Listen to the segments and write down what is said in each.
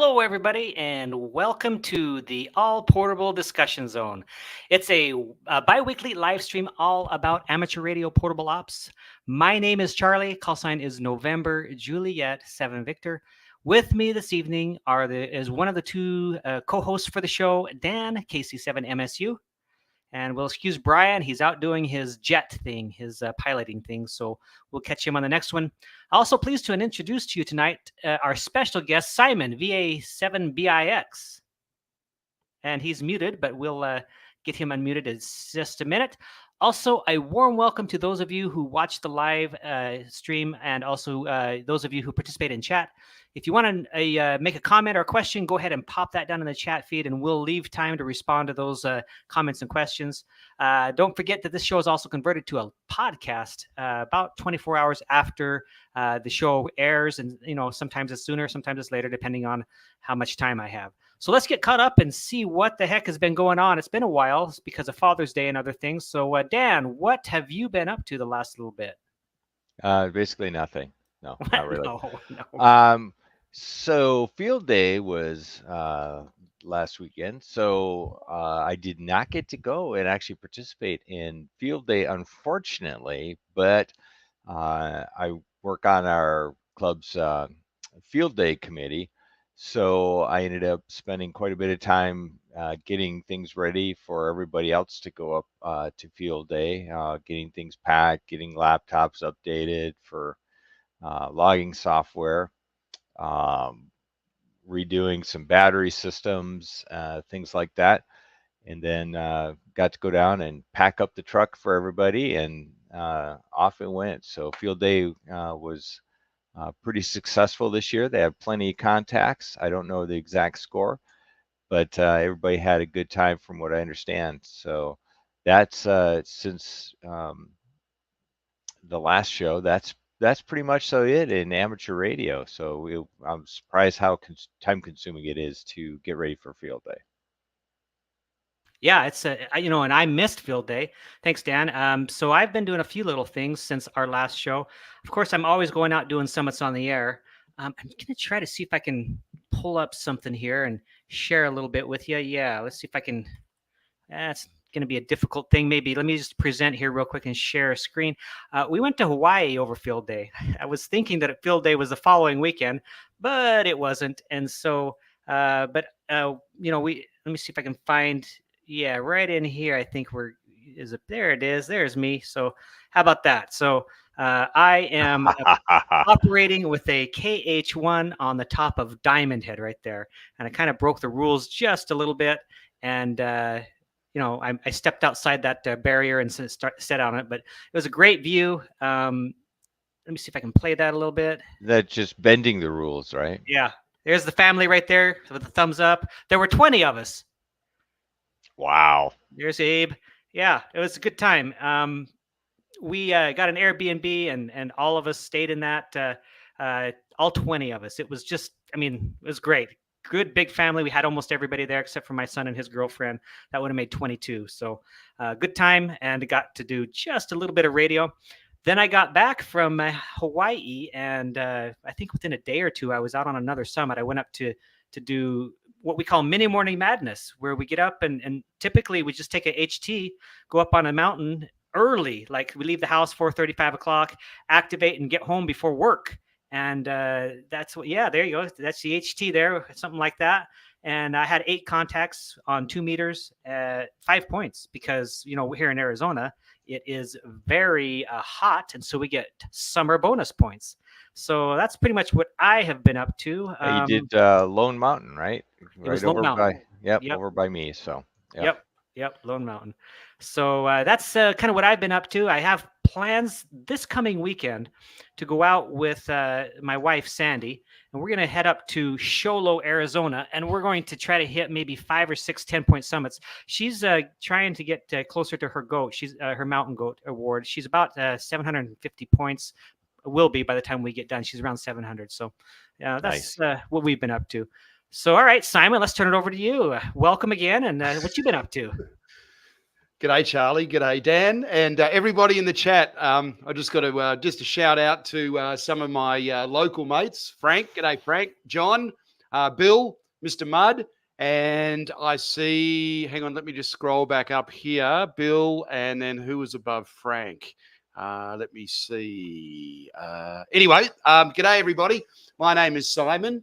Hello, everybody, and welcome to the All Portable Discussion Zone. It's a bi-weekly live stream all about amateur radio portable ops. My name is Charlie. Call sign is November Juliet 7 Victor. With me this evening is one of the two co-hosts for the show, Dan KC7 MSU. And we'll excuse Brian. He's out doing his jet thing, his piloting thing. So we'll catch him on the next one. Also pleased to introduce to you tonight our special guest, Simon, VA7BIX. And he's muted, but we'll get him unmuted in just a minute. Also, a warm welcome to those of you who watch the live stream and also those of you who participate in chat. If you want to make a comment or a question, go ahead and pop that down in the chat feed, and we'll leave time to respond to those comments and questions. Don't forget that this show is also converted to a podcast about 24 hours after the show airs, and sometimes it's sooner, sometimes it's later, depending on how much time I have. So let's get caught up and see what the heck has been going on. It's been a while because of Father's Day and other things. So, Dan, what have you been up to the last little bit? Basically nothing. No, not really. No. So field day was last weekend. So I did not get to go and actually participate in field day, unfortunately. But I work on our club's field day committee. So I ended up spending quite a bit of time getting things ready for everybody else to go up to field day, getting things packed, getting laptops updated for logging software, redoing some battery systems, things like that. And then got to go down and pack up the truck for everybody, and off it went. So field day was pretty successful this year. They have plenty of contacts. I don't know the exact score, but everybody had a good time from what I understand. So that's since the last show. That's pretty much so it in amateur radio. So I'm surprised how time consuming it is to get ready for field day. Yeah, it's and I missed field day. Thanks, Dan. So I've been doing a few little things since our last show. Of course, I'm always going out doing summits on the air. I'm gonna try to see if I can pull up something here and share a little bit with you. Yeah, let's see if I can. That's going to be a difficult thing. Maybe let me just present here real quick and share a screen. We went to Hawaii over field day. I was thinking that field day was the following weekend, but it wasn't. And so, let me see if I can find. Yeah, right in here. I think there it is. There's me. So how about that? So I am operating with a KH1 on the top of Diamond Head right there. And I kind of broke the rules just a little bit. And, I stepped outside that barrier and set on it, but it was a great view. Let me see if I can play that a little bit. That's just bending the rules, right? Yeah. There's the family right there with the thumbs up. There were 20 of us. Wow. There's Abe. Yeah, it was a good time. We got an Airbnb, and all of us stayed in that. All 20 of us. It was just, it was great. Good big family. We had almost everybody there except for my son and his girlfriend. That would have made 22. So good time, and got to do just a little bit of radio. Then I got back from Hawaii, and I think within a day or two, I was out on another summit. I went up to do what we call mini morning madness, where we get up and typically we just take a HT, go up on a mountain early. Like we leave the house 4:30, 5 o'clock, activate and get home before work. And that's what, yeah, there you go. That's the HT there, something like that. And I had 8 contacts on 2 meters, 5 points, because, here in Arizona, it is very hot. And so we get summer bonus points. So that's pretty much what I have been up to. You did Lone Mountain, right? It was Lone Mountain. Over by me. So Yep, Lone Mountain. So that's kind of what I've been up to. I have plans this coming weekend to go out with my wife, Sandy, and we're going to head up to Sholo, Arizona, and we're going to try to hit maybe 5 or 6 10-point summits. She's trying to get closer to her goat. She's her mountain goat award. She's about 750 points. Will be by the time we get done. She's around 700. So that's nice. What we've been up to. So, all right, Simon, let's turn it over to you. Welcome again, and what you been up to? G'day, Charlie. G'day, Dan, and everybody in the chat. I just got to just a shout out to some of my local mates. Frank, g'day, Frank. John, Bill, Mr. Mudd. And I see, hang on, let me just scroll back up here. Bill, and then who was above Frank? Let me see. Anyway, g'day, everybody. My name is Simon,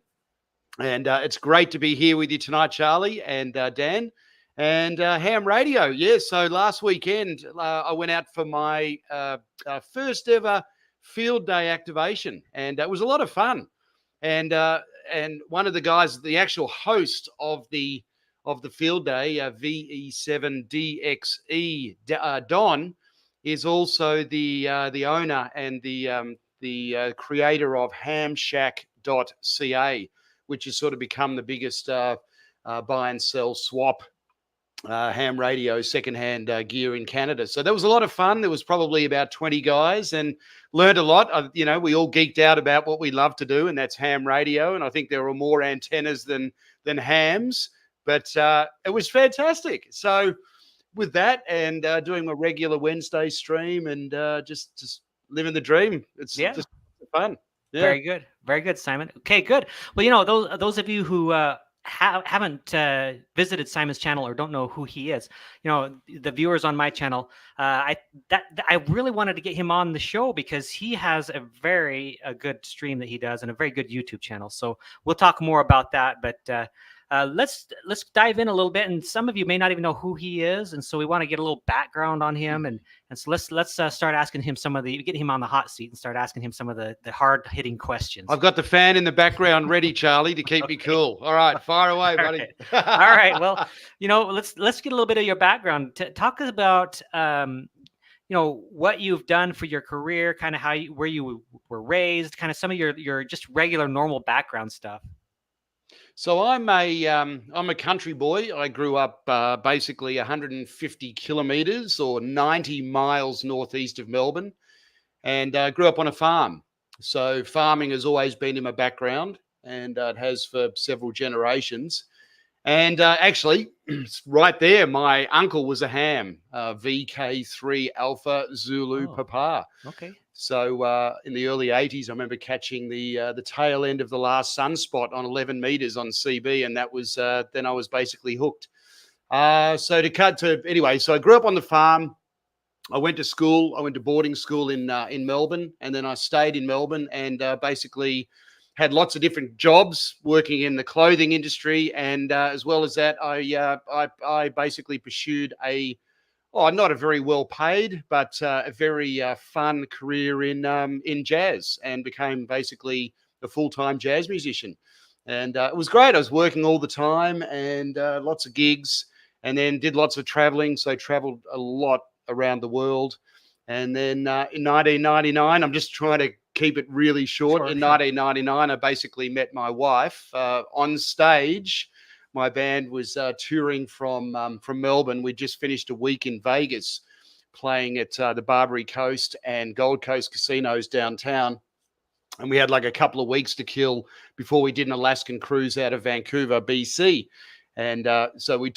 and it's great to be here with you tonight, Charlie and Dan. And ham radio. Yeah, so last weekend I went out for my first ever field day activation, and it was a lot of fun. And one of the guys, the actual host of the field day, VE7DXE, Don, is also the owner and the creator of hamshack.ca, which has sort of become the biggest buy and sell swap ham radio secondhand gear in Canada. So that was a lot of fun. There was probably about 20 guys and learned a lot. We all geeked out about what we love to do, and that's ham radio. And I think there were more antennas than hams, but it was fantastic. So with that and doing my regular Wednesday stream and just living the dream, it's just fun. Yeah. Very good, Simon. Okay, good. Well, those of you who haven't visited Simon's channel or don't know who he is, the viewers on my channel, I really wanted to get him on the show because he has a very good stream that he does and a very good YouTube channel. So we'll talk more about that, but let's dive in a little bit. And some of you may not even know who he is, and so we want to get a little background on him. And so let's start asking him get him on the hot seat and start asking him some of the hard hitting questions. I've got the fan in the background ready, Charlie, to keep me cool. All right, fire away, buddy. All right. Well, let's get a little bit of your background. Talk about what you've done for your career, kind of where you were raised, kind of some of your just regular normal background stuff. So I'm a country boy. I grew up basically 150 kilometres or 90 miles northeast of Melbourne, and grew up on a farm. So farming has always been in my background, and it has for several generations. And actually, right there, my uncle was a ham, VK3 Alpha Zulu Papa. Okay. So in the early 80s, I remember catching the tail end of the last sunspot on 11 meters on CB, and that was then I was basically hooked. So I grew up on the farm. I went to school. I went to boarding school in Melbourne, and then I stayed in Melbourne and basically had lots of different jobs working in the clothing industry, and as well as that, I basically pursued not a very well paid, but a very fun career in jazz, and became basically a full-time jazz musician. And it was great. I was working all the time and lots of gigs, and then did lots of traveling. So I traveled a lot around the world. And then in 1999, I'm just trying to keep it really short. In 1999, I basically met my wife on stage. My band was touring from Melbourne. We just finished a week in Vegas, playing at the Barbary Coast and Gold Coast casinos downtown. And we had like a couple of weeks to kill before we did an Alaskan cruise out of Vancouver, BC. And so we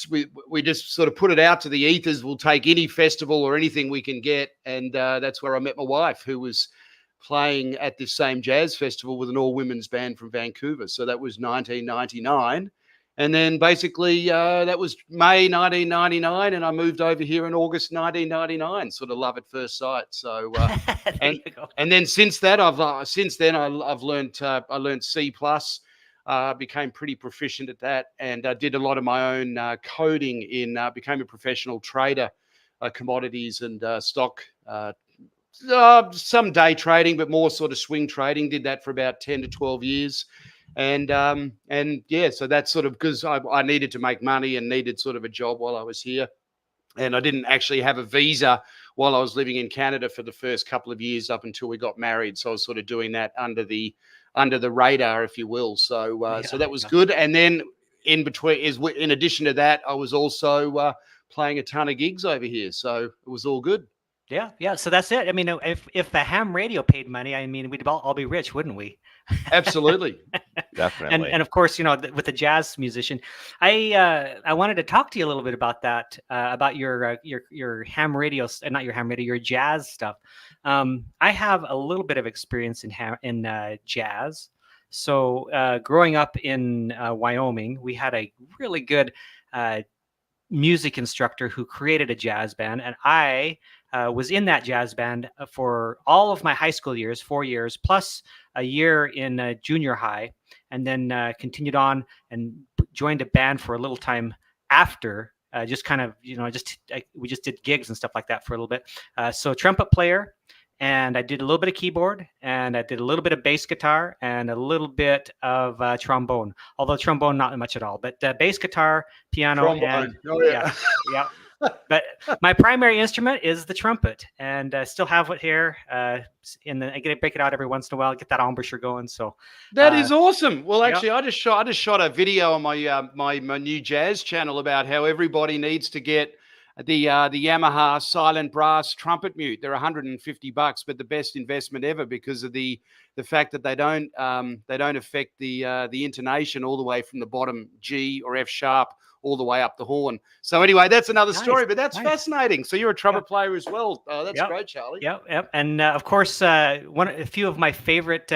just sort of put it out to the ethers. We'll take any festival or anything we can get. And that's where I met my wife, who was playing at this same jazz festival with an all-women's band from Vancouver. So that was 1999. And then basically that was May 1999, and I moved over here in August 1999. Sort of love at first sight. So and then since that I've learned I learned C+. Became pretty proficient at that, and did a lot of my own coding became a professional trader, commodities and stock. Some day trading, but more sort of swing trading. Did that for about 10 to 12 years. And so that's sort of because I needed to make money and needed sort of a job while I was here. And I didn't actually have a visa while I was living in Canada for the first couple of years up until we got married. So I was sort of doing that under the radar, if you will. So so that was good. And then in addition to that, I was also playing a ton of gigs over here. So it was all good. Yeah. So that's it. I mean, if the ham radio paid money, I mean, we'd all be rich, wouldn't we? Absolutely. Definitely. And of course, with the jazz musician, I wanted to talk to you a little bit about that, about your ham radio, not your ham radio, your jazz stuff. I have a little bit of experience in jazz. So growing up in Wyoming, we had a really good uh, music instructor who created a jazz band, and I was in that jazz band for all of my high school years, 4 years plus a year in junior high, and then continued on and joined a band for a little time after. Just kind of, we just did gigs and stuff like that for a little bit. So trumpet player, and I did a little bit of keyboard, and I did a little bit of bass guitar, and a little bit of trombone. Although trombone, not much at all, but bass guitar, piano, and Trombone. Oh yeah, yeah. yeah. But my primary instrument is the trumpet, and still have it here. I get to break it out every once in a while, get that embouchure going. So That uh, is awesome. Well, yeah, actually, I just shot a video on my new jazz channel about how everybody needs to get the Yamaha silent brass trumpet mute. They're $150, but the best investment ever because of the fact that they don't affect the intonation all the way from the bottom G or F sharp all the way up the horn. So anyway, that's another nice, story, but that's nice. fascinating. So you're a Yeah. trumpet player as well. That's Yep. great, Charlie. Yep. And of course, a few of my favorite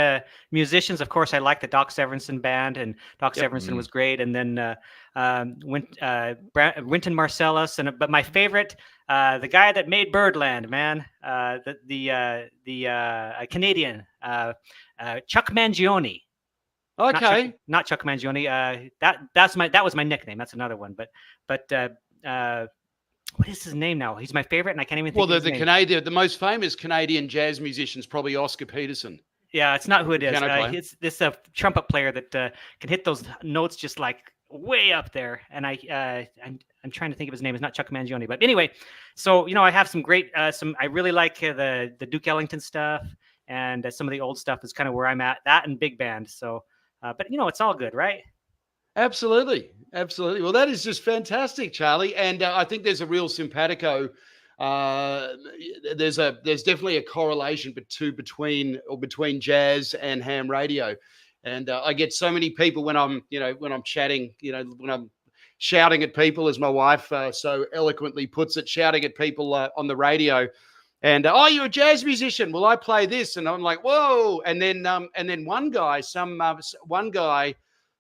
musicians. Of course, I like the Doc Severinsen band, and Doc Yep. Severinsen was great. And then Wynton Marsalis, but my favorite, the guy that made Birdland, man, the Canadian, Chuck Mangione. Okay. Not Chuck Mangione. That was my nickname. That's another one. But what is his name now? He's my favorite, and I can't even think Well, of his the name. Canadian, the most famous Canadian jazz musician is probably Oscar Peterson. Yeah, it's not who it The is. piano player. It's this trumpet player that can hit those notes just like way up there. And I'm trying to think of his name. It's not Chuck Mangione, but anyway. So I have some great I really like the Duke Ellington stuff, and some of the old stuff is kind of where I'm at. That and big band. So, but it's all good, right? Absolutely, absolutely. Well, that is just fantastic, Charlie. And I think there's a real simpatico. Uh, there's definitely a correlation between jazz and ham radio. And I get so many people when I'm chatting, when I'm shouting at people, as my wife so eloquently puts it, shouting at people on the radio. And oh, you're a jazz musician. Well, I play this, and I'm like, whoa. And then one guy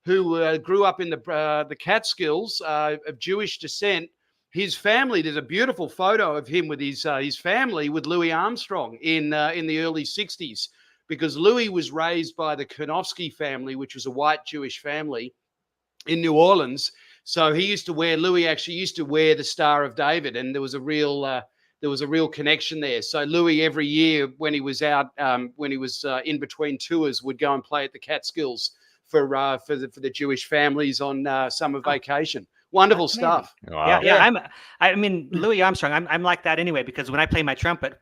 who grew up in the Catskills of Jewish descent. His family. There's a beautiful photo of him with his family with Louis Armstrong in the early '60s, because Louis was raised by the Konofsky family, which was a white Jewish family in New Orleans. So Louis actually used to wear the Star of David, and there was a real connection there. So Louis every year when he was out, when he was in between tours, would go and play at the Catskills for the Jewish families on summer vacation. Wonderful That's amazing. stuff. Yeah, Wow. yeah. I mean, Louis Armstrong. I'm like that anyway, because when I play my trumpet,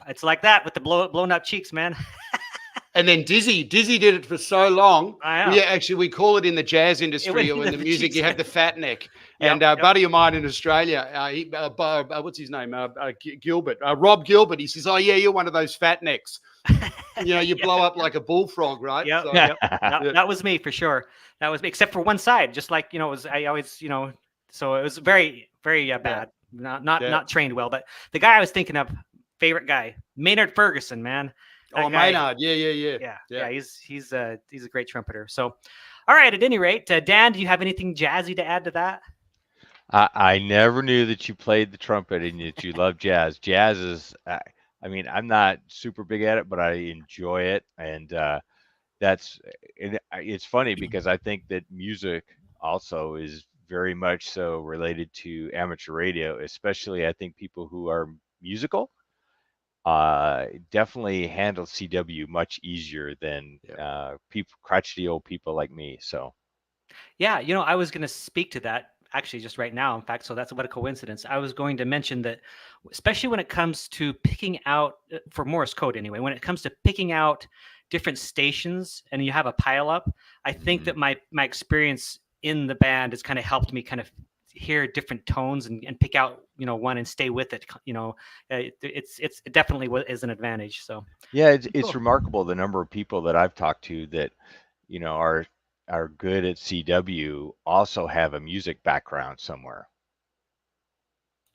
it's like that with the blown up cheeks, man. And then Dizzy did it for so long. I know. We call it in the jazz industry or in the music, cheeks. you have the fat neck. Yep, And a yep. buddy of mine in Australia, what's his name? Gilbert, Rob Gilbert. He says, "Oh yeah, you're one of those fat necks. You blow up like a bullfrog, right?" Yep, So, yep. That was me for sure. That was me, except for one side. Just like it was. I always, so it was very, very bad. Not trained well. But the guy I was thinking of, favorite guy, Maynard Ferguson, man. That Oh, guy- Maynard. Yeah. Yeah. He's a great trumpeter. So, all right. At any rate, Dan, do you have anything jazzy to add to that? I never knew that you played the trumpet and that you love jazz. Jazz is, I mean, I'm not super big at it, but I enjoy it. And it's funny because I think that music also is very much so related to amateur radio, especially I think people who are musical definitely handle CW much easier than people, crotchety old people like me. So Yeah, I was going to speak to that actually just right now. In fact, so that's what a coincidence. I was going to mention that, especially when it comes to picking out for Morse code anyway, when it comes to picking out different stations and you have a pile up, I think that my experience in the band has kind of helped me kind of hear different tones and pick out one and stay with it. It definitely is an advantage. So yeah, it's Cool. remarkable the number of people that I've talked to that are good at CW also have a music background somewhere.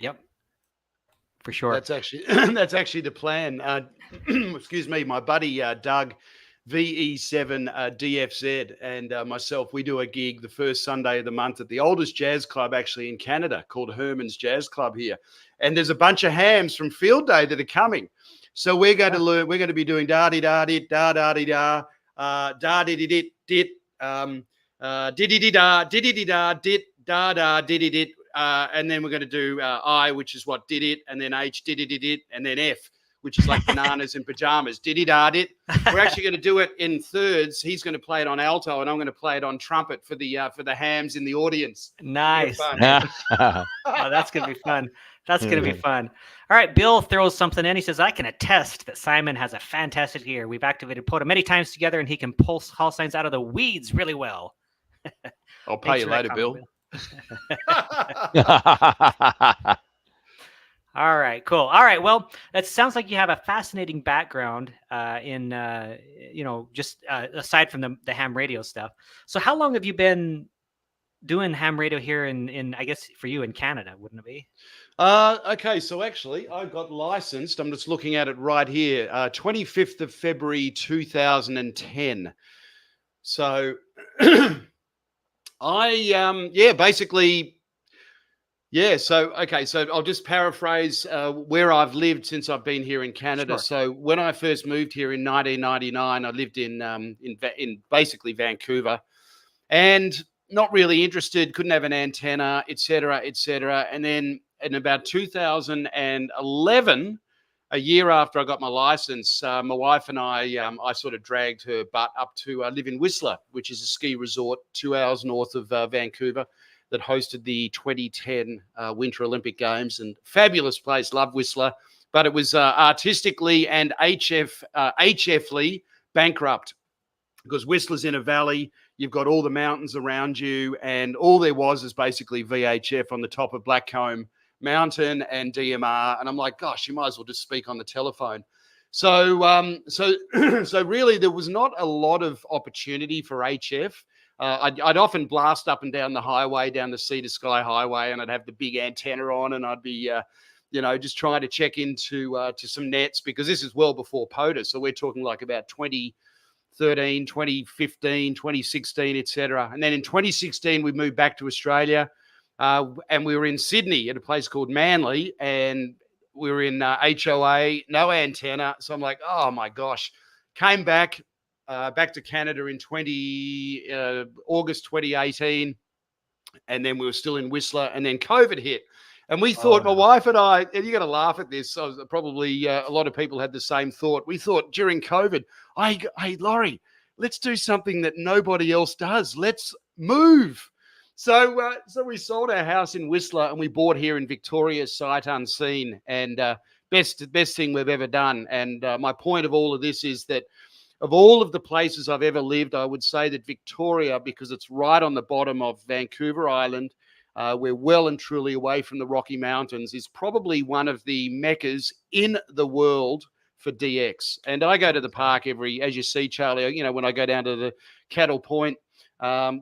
Yep, for sure. That's actually that's actually the plan. Excuse me, my buddy Doug VE7 DFZ, and myself, we do a gig the first Sunday of the month at the oldest jazz club actually in Canada called Herman's Jazz Club here. And there's a bunch of hams from Field Day that are coming. So we're going to learn, we're going to be doing da-di-da-dit, da-da-di-da, da-di-di-dit, dit, di-di-di-da, di-di-di-da, dit, da-da, di-di-dit. And then we're going to do I, which is what, did it, and then H, did-di-di-dit, and then F, which is like bananas and pajamas. Did-di-da-dit. We're actually going to do it in thirds. He's going to play it on alto, and I'm going to play it on trumpet for the hams in the audience. Nice. Fun. Oh, that's going to be fun. That's going to be fun. All right, Bill throws something in. He says, I can attest that Simon has a fantastic ear. We've activated POTA many times together, and he can pull call signs out of the weeds really well. I'll pay you later, Bill. All right, cool. All right, well, that sounds like you have a fascinating background in, just aside from the ham radio stuff. So how long have you been doing ham radio here in I guess for you in Canada, wouldn't it be? Okay, so actually I got licensed. I'm just looking at it right here. 25th of February 2010. So so I'll just paraphrase where I've lived since I've been here in Canada. Sure. So when I first moved here in 1999, I lived in basically Vancouver, and not really interested, couldn't have an antenna, etc., etc. And then in about 2011, a year after I got my license, my wife and I sort of dragged her butt up to live in Whistler, which is a ski resort 2 hours north of Vancouver that hosted the 2010 Winter Olympic Games. And fabulous place, love Whistler. But it was artistically and HFly bankrupt, because Whistler's in a valley. You've got all the mountains around you, and all there was is basically VHF on the top of Blackcomb Mountain and DMR. And I'm like, gosh, you might as well just speak on the telephone. So really, there was not a lot of opportunity for HF. I'd often blast up and down the highway, down the Sea to Sky Highway, and I'd have the big antenna on, and I'd be, just trying to check into to some nets, because this is well before POTA. So we're talking like about 2013, 2015, 2016, etc. And then in 2016, we moved back to Australia, and we were in Sydney at a place called Manly, and we were in HOA, no antenna. So I'm like, oh my gosh. Came back to Canada in August 2018, and then we were still in Whistler, and then COVID hit. And we thought, my wife and I, and you're going to laugh at this, so probably a lot of people had the same thought. We thought during COVID, hey, Laurie, let's do something that nobody else does. Let's move. So we sold our house in Whistler, and we bought here in Victoria, sight unseen, and best thing we've ever done. And my point of all of this is that of all of the places I've ever lived, I would say that Victoria, because it's right on the bottom of Vancouver Island, we're well and truly away from the Rocky Mountains, is probably one of the meccas in the world for DX. And I go to the park as you see, Charlie, when I go down to the Cattle Point,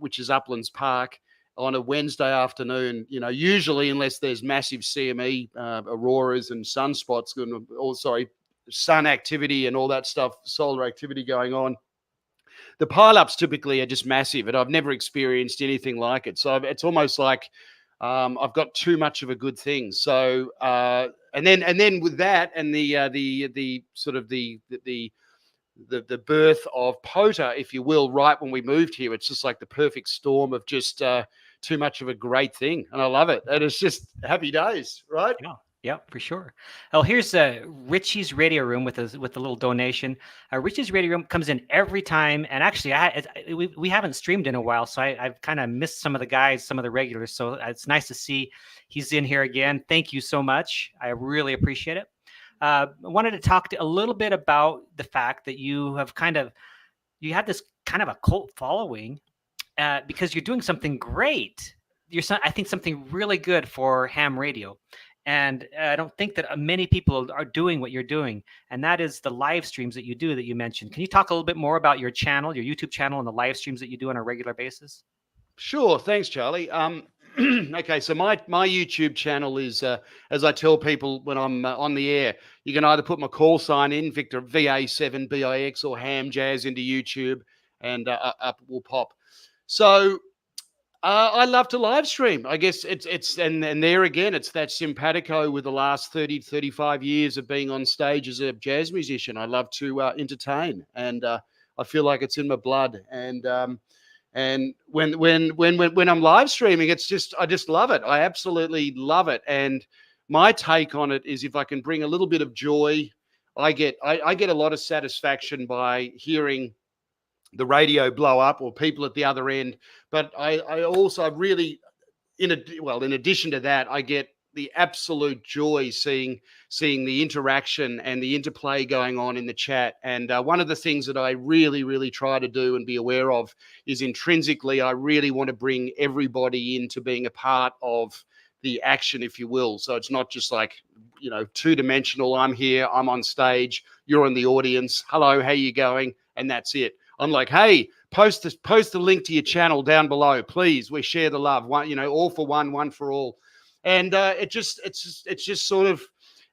which is Uplands Park, on a Wednesday afternoon, usually unless there's massive CME auroras and sunspots, sun activity and all that stuff, solar activity going on, the pileups typically are just massive, and I've never experienced anything like it. So it's almost like I've got too much of a good thing. So and then with that and the sort of the birth of POTA, if you will, right when we moved here, it's just like the perfect storm of just too much of a great thing, and I love it. And it's just happy days, right? Yeah, for sure. Oh, here's Richie's Radio Room with a little donation. Richie's Radio Room comes in every time, and actually, we haven't streamed in a while, so I've kind of missed some of the guys, some of the regulars. So it's nice to see he's in here again. Thank you so much. I really appreciate it. I wanted to talk a little bit about the fact that you have you had this kind of a cult following because you're doing something great. I think something really good for ham radio. And I don't think that many people are doing what you're doing. And that is the live streams that you do that you mentioned. Can you talk a little bit more about your YouTube channel and the live streams that you do on a regular basis? Sure. Thanks, Charlie. Okay, so my YouTube channel is, as I tell people when I'm on the air, you can either put my call sign in, Victor VA7BIX, or Ham Jazz into YouTube, and up will pop. So I love to live stream. I guess it's and there again, it's that simpatico with the last 30, 35 years of being on stage as a jazz musician. I love to entertain, and I feel like it's in my blood. And when I'm live streaming, it's just I just love it. I absolutely love it. And my take on it is if I can bring a little bit of joy, I get a lot of satisfaction by hearing the radio blow up or people at the other end. But I also really, in addition to that, I get the absolute joy seeing the interaction and the interplay going on in the chat. And one of the things that I really try to do and be aware of is intrinsically, I really want to bring everybody into being a part of the action, if you will. So it's not just like, two-dimensional. I'm here, I'm on stage, you're in the audience. Hello, how you going? And that's it. I'm like, hey, post the link to your channel down below, please. We share the love. One, all for one for all. And it's just sort of,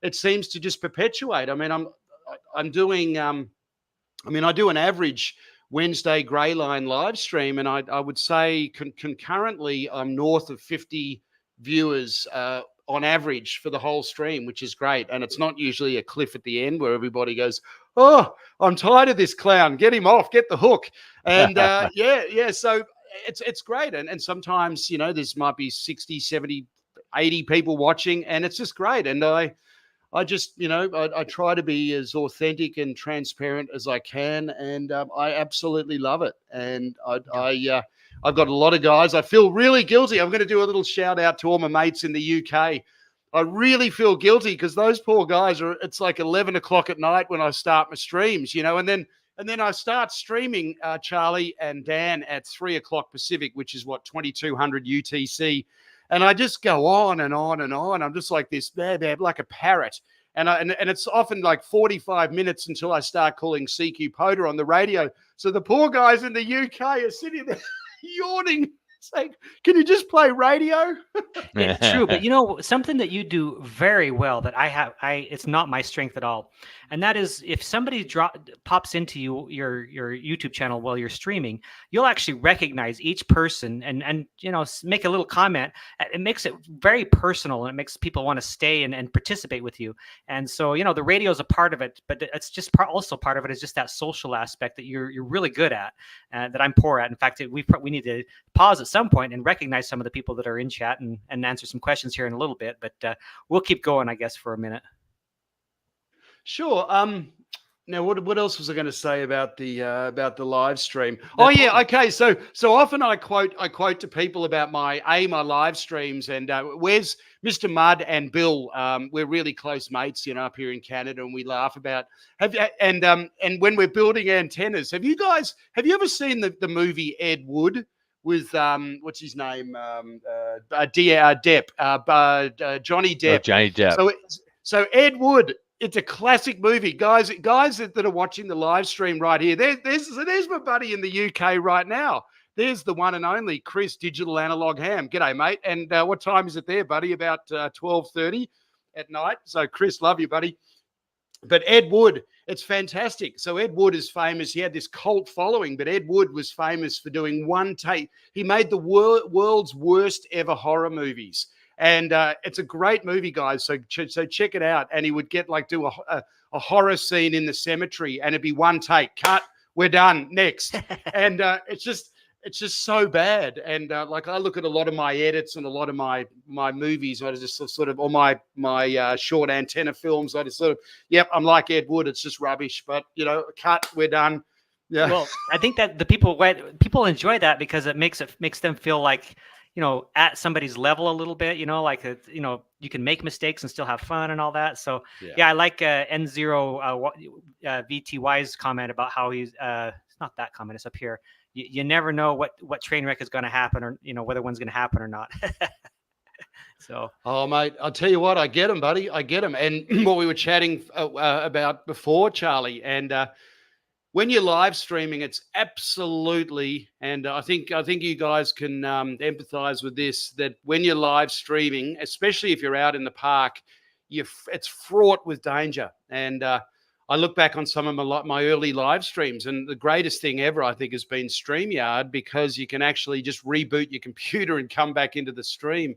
it seems to just perpetuate. I mean, I'm doing, I do an average Wednesday Grey Line live stream, and I would say concurrently I'm north of 50 viewers on average for the whole stream, which is great. And it's not usually a cliff at the end where everybody goes, oh, I'm tired of this clown. Get him off. Get the hook. And yeah. So it's great. And sometimes, there's might be 60, 70, 80 people watching, and it's just great. And I just, I try to be as authentic and transparent as I can, and I absolutely love it. And I've got a lot of guys. I feel really guilty. I'm going to do a little shout out to all my mates in the UK. I really feel guilty because those poor guys it's like 11 o'clock at night when I start my streams, and then I start streaming, Charlie and Dan, at 3 o'clock Pacific, which is what, 2200 UTC. And I just go on and on and on. I'm just like this, like a parrot. And it's often like 45 minutes until I start calling CQ Potter on the radio. So the poor guys in the UK are sitting there yawning. It's like, can you just play radio? It's true, but something that you do very well that it's not my strength at all, and that is if somebody pops into your YouTube channel while you're streaming, you'll actually recognize each person and make a little comment. It makes it very personal, and it makes people want to stay and participate with you. And so the radio is a part of it, but it's just also part of it is just that social aspect that you're really good at, that I'm poor at. In fact, we need to pause at some point and recognize some of the people that are in chat and answer some questions here in a little bit, but we'll keep going, I guess, for a minute. Sure. Now, what else was I going to say about the live stream? Oh yeah, okay. So often I quote to people about my live streams, and where's Mr. Mudd and Bill? We're really close mates, up here in Canada, and we laugh about and when we're building antennas. Have you ever seen the movie Ed Wood with what's his name? Depp, Johnny Depp. Oh, Johnny Depp. So Ed Wood. It's a classic movie, guys that are watching the live stream right here. There's my buddy in the UK right now. There's the one and only Chris, Digital Analog Ham. G'day, mate. And what time is it there, buddy? About 12:30 at night. So Chris, love you, buddy. But Ed Wood, it's fantastic. So Ed Wood is famous. He had this cult following, but Ed Wood was famous for doing one take. He made the world's worst ever horror movies. And it's a great movie, guys. So check it out. And he would do a horror scene in the cemetery, and it'd be one take. Cut. We're done. Next. And it's just so bad. And I look at a lot of my edits and a lot of my movies. I just sort of all my short antenna films. I just sort of, yep, I'm like Ed Wood. It's just rubbish. But cut. We're done. Yeah. Well, I think that the people enjoy that because it makes them feel like, at somebody's level a little bit, you can make mistakes and still have fun and all that. So yeah I like N0 VTY's comment about how he's it's not that comment, it's up here. You never know what train wreck is going to happen, or whether one's going to happen or not. So, oh mate, I'll tell you what, I get him, buddy. I get him. And what we were chatting about before, Charlie, and when you're live streaming, it's absolutely, and I think you guys can empathize with this, that when you're live streaming, especially if you're out in the park, it's fraught with danger. And I look back on some of my early live streams, and the greatest thing ever, I think, has been StreamYard, because you can actually just reboot your computer and come back into the stream.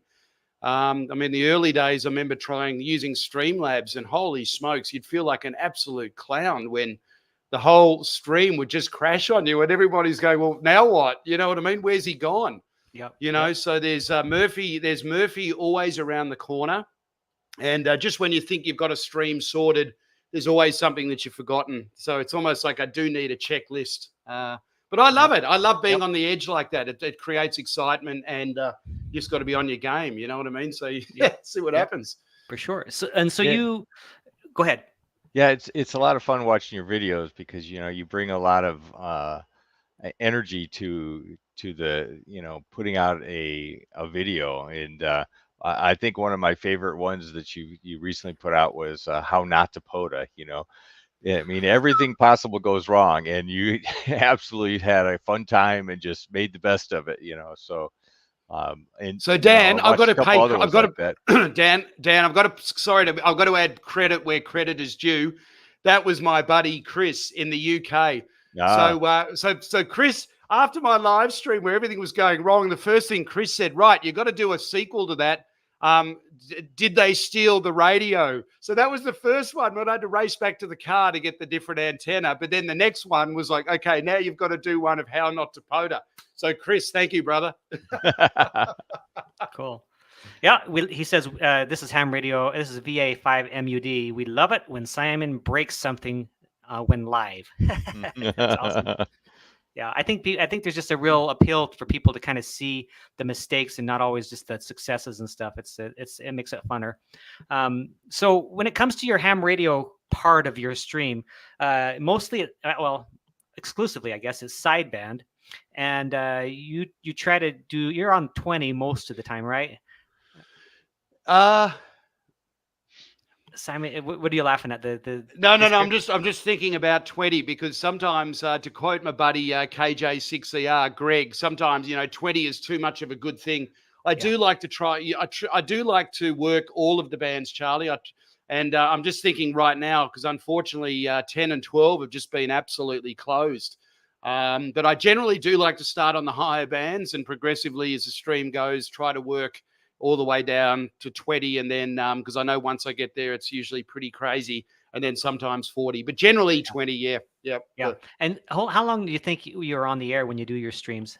I mean, the early days, I remember trying using Streamlabs, and holy smokes, you'd feel like an absolute clown when the whole stream would just crash on you, and everybody's going, well, now what? You know what I mean? Where's he gone? Yep. You know, Yep. so there's Murphy always around the corner. And just when you think you've got a stream sorted, there's always something that you've forgotten. So it's almost like I do need a checklist. But I love it. I love being on the edge like that. It creates excitement, and you just got to be on your game. You know what I mean? So see what happens. For sure. So Yeah. you go ahead. Yeah, it's a lot of fun watching your videos, because you bring a lot of energy to the putting out a video. And I think one of my favorite ones that you recently put out was how not to POTA. Yeah, I mean, everything possible goes wrong, and you absolutely had a fun time and just made the best of it. So and so Dan, I've got to pay. I've got to Dan. I've got to add credit where credit is due. That was my buddy Chris in the UK. So Chris, after my live stream where everything was going wrong, the first thing Chris said, right, you've got to do a sequel to that. Did they steal the radio? So that was the first one. I had to race back to the car to get the different antenna. But then the next one was like, okay, now you've got to do one of how not to POTA. So Chris, thank you, brother. Cool. Yeah, he says this is ham radio. This is VA5MUD. We love it when Simon breaks something when live. That's awesome. Yeah, I think there's just a real appeal for people to kind of see the mistakes and not always just the successes and stuff. It makes it funner. So when it comes to your ham radio part of your stream, mostly, exclusively, I guess, is sideband, and you try to do. You're on 20 most of the time, right? Simon, what are you laughing at? No. I'm just thinking about 20, because sometimes, to quote my buddy KJ6ER Greg, sometimes 20 is too much of a good thing. I do like to try. I do like to work all of the bands, Charlie. I'm just thinking right now, because unfortunately 10 and 12 have just been absolutely closed. But I generally do like to start on the higher bands, and progressively as the stream goes, try to work all the way down to 20. And then, because I know once I get there, it's usually pretty crazy. And then sometimes 40, but generally 20. Yeah. And how long do you think you're on the air when you do your streams?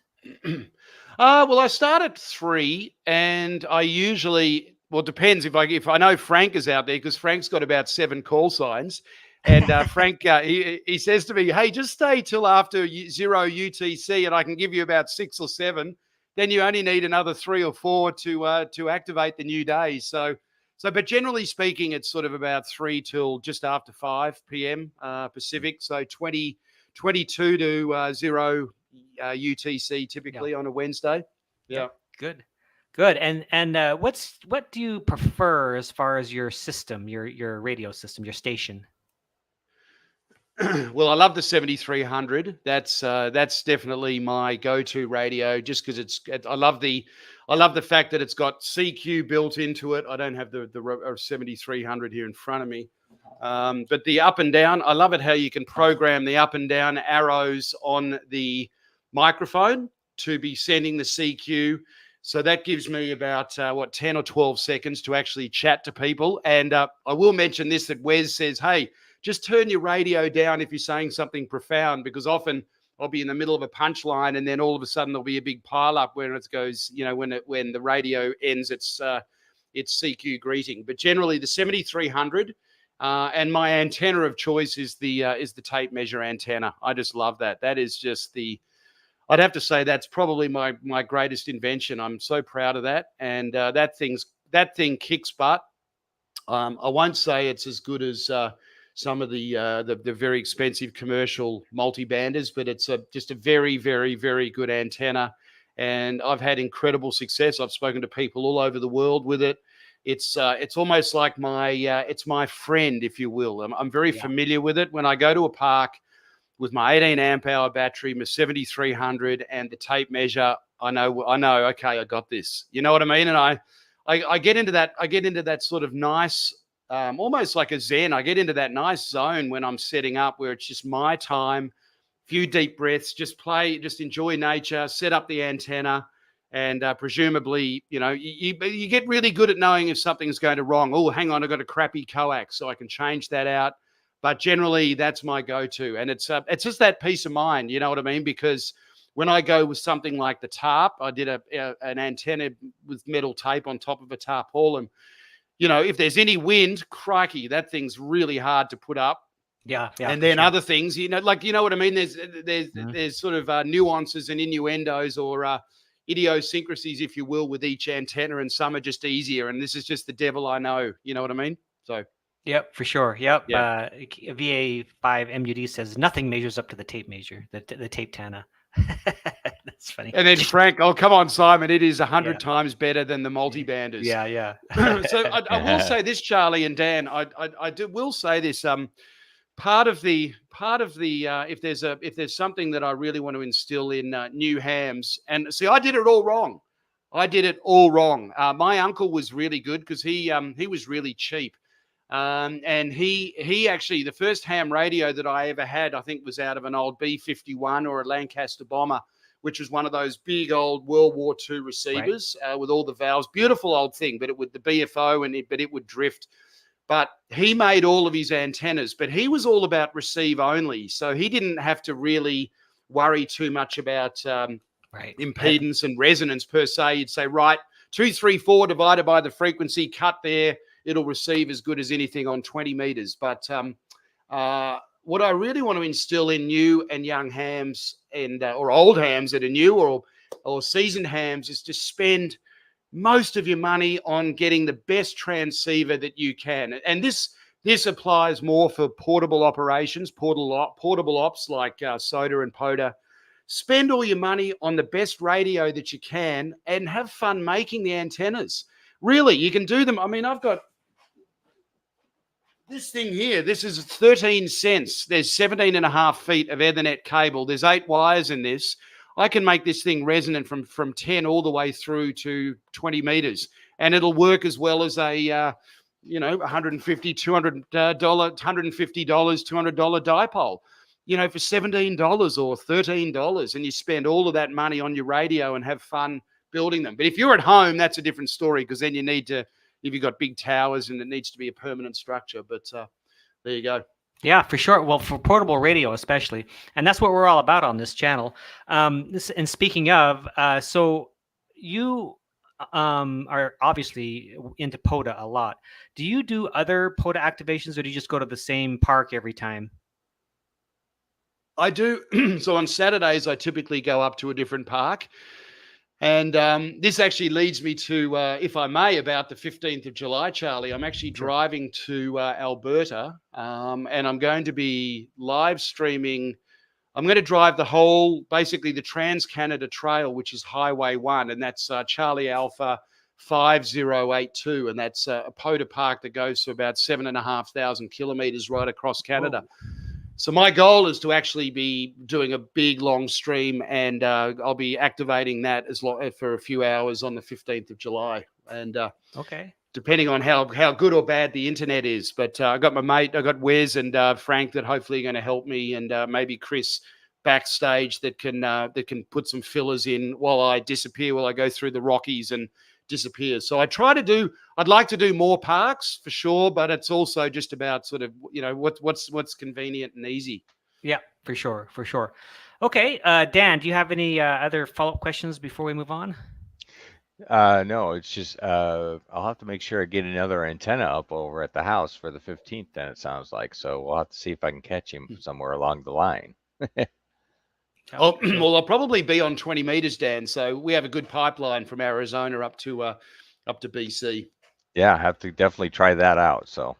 Well, I start at 3, and I usually, it depends if I know Frank is out there, because Frank's got about 7 call signs. And Frank, he says to me, hey, just stay till after 0 UTC, and I can give you about 6 or 7. Then you only need another 3 or 4 to activate the new day. So, but generally speaking, it's sort of about 3 till just after 5 p.m. Pacific. So 22 to 0 UTC typically on a Wednesday. Yeah. Good. And what do you prefer as far as your system, your radio system, your station? Well, I love the 7300. That's definitely my go-to radio, just because I love the fact that it's got CQ built into it. I don't have the 7300 here in front of me, but the up and down, I love it how you can program the up and down arrows on the microphone to be sending the CQ. So that gives me about 10 or 12 seconds to actually chat to people. And I will mention this, that Wes says, hey, just turn your radio down if you're saying something profound, because often I'll be in the middle of a punchline, and then all of a sudden there'll be a big pile up where it goes, when the radio ends its CQ greeting. But generally the 7300, and my antenna of choice is the tape measure antenna. I just love that. That is just I'd have to say that's probably my greatest invention. I'm so proud of that, and that thing kicks butt. I won't say it's as good as some of the very expensive commercial multi-banders, but it's just a very, very, very good antenna. And I've had incredible success. I've spoken to people all over the world with it. It's almost like it's my friend, if you will. I'm very familiar with it. When I go to a park, with my 18 amp hour battery, my 7300, and the tape measure. I know. Okay, I got this. You know what I mean? And I get into that. I get into that sort of nice, almost like a zen. I get into that nice zone when I'm setting up, where it's just my time, few deep breaths, just play, just enjoy nature, set up the antenna, and presumably, you get really good at knowing if something's going to wrong. Oh, hang on, I've got a crappy coax, so I can change that out. But generally, that's my go-to, and it's just that peace of mind. You know what I mean? Because when I go with something like the tarp, I did an antenna with metal tape on top of a tarpaulin. If there's any wind, crikey, that thing's really hard to put up. Yeah. And then sure. other things, like, you know what I mean? There's Mhm. there's sort of nuances and innuendos or idiosyncrasies, if you will, with each antenna, and some are just easier. And this is just the devil I know. You know what I mean? So, Yep, for sure. Yep. yeah. VA5 MUD says nothing measures up to the tape measure, the tape Tana. That's funny. And then Frank, oh, come on, Simon, it is 100 Yeah. times better than the multibanders. Yeah. So I will say this, Charlie and Dan, will say this. Part of the if there's something that I really want to instill in new hams, and see, I did it all wrong. My uncle was really good because he was really cheap. And he actually, the first ham radio that I ever had, I think, was out of an old B-51 or a Lancaster bomber, which was one of those big old World War II receivers with all the valves. Beautiful old thing, but it would the BFO but it would drift. But he made all of his antennas, but he was all about receive only, so he didn't have to really worry too much about impedance and resonance per se. You'd say, right, 234 divided by the frequency, cut there. It'll receive as good as anything on 20 meters. But what I really want to instill in new and young hams and or old hams that are new or seasoned hams is to spend most of your money on getting the best transceiver that you can. And this applies more for portable operations, portable ops like SOTA and POTA. Spend all your money on the best radio that you can and have fun making the antennas. Really, you can do them. I mean, I've got this thing here. This is 13 cents. There's 17 and a half feet of Ethernet cable. There's 8 wires in this. I can make this thing resonant from 10 all the way through to 20 meters, and it'll work as well as a $150, $200, $150, $200 dipole, for $17 or $13, and you spend all of that money on your radio and have fun building them. But if you're at home, that's a different story, because then you need to, if you've got big towers, and it needs to be a permanent structure. But there you go. Yeah, for sure. Well, for portable radio especially, and that's what we're all about on this channel. And speaking of, so you are obviously into POTA a lot. Do you do other POTA activations, or do you just go to the same park every time? I do. So on Saturdays, I typically go up to a different park. And this actually leads me to, if I may, about the 15th of July, Charlie. I'm actually driving to Alberta, and I'm going to be live streaming. I'm going to drive basically the Trans-Canada Trail, which is Highway 1, and that's Charlie Alpha 5082, and that's a POTA park that goes to about 7,500 kilometres right across Canada. Whoa. So my goal is to actually be doing a big long stream, and I'll be activating that for a few hours on the 15th of July. And depending on how good or bad the internet is. But I got my mate, I got Wes and Frank that hopefully are going to help me, and maybe Chris backstage that can put some fillers in while I disappear, while I go through the Rockies and disappear. So I'd like to do more parks for sure, but it's also just about sort of, what's convenient and easy. Yeah, for sure. Okay. Dan, do you have any other follow-up questions before we move on? No, it's just I'll have to make sure I get another antenna up over at the house for the 15th, then it sounds like. So we'll have to see if I can catch him somewhere along the line. Oh, well, I'll probably be on 20 meters, Dan. So we have a good pipeline from Arizona up to BC. Yeah, I have to definitely try that out. So.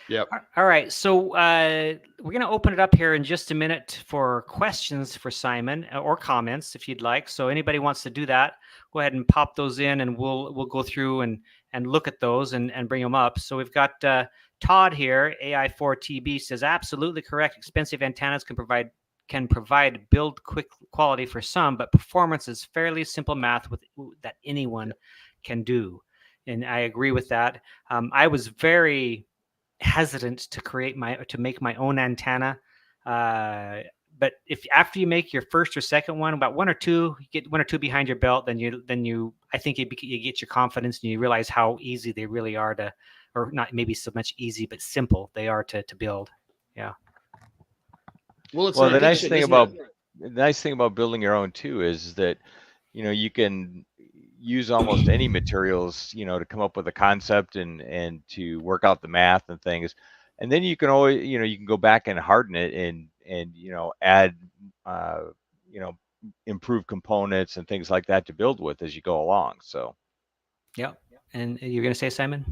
Yep. All right. So we're going to open it up here in just a minute for questions for Simon, or comments if you'd like. So anybody wants to do that, go ahead and pop those in, and we'll go through and look at those and bring them up. So we've got Todd here, AI4TB, says absolutely correct. Expensive antennas can provide build quick quality for some, but performance is fairly simple math that anyone can do. And I agree with that. I was very hesitant to make my own antenna. But if after you make your first or second one, about one or two, you get one or two behind your belt, then I think you get your confidence and you realize how easy they really are to, or not maybe so much easy, but simple they are to build. Yeah. Well, it's Well, an addiction, the nice thing about building your own too is that, you can use almost any materials, to come up with a concept and to work out the math and things. And then you can always, you can go back and harden it and add, uh, you know, improve components and things like that to build with as you go along. So. Yeah. And you're going to say, Simon?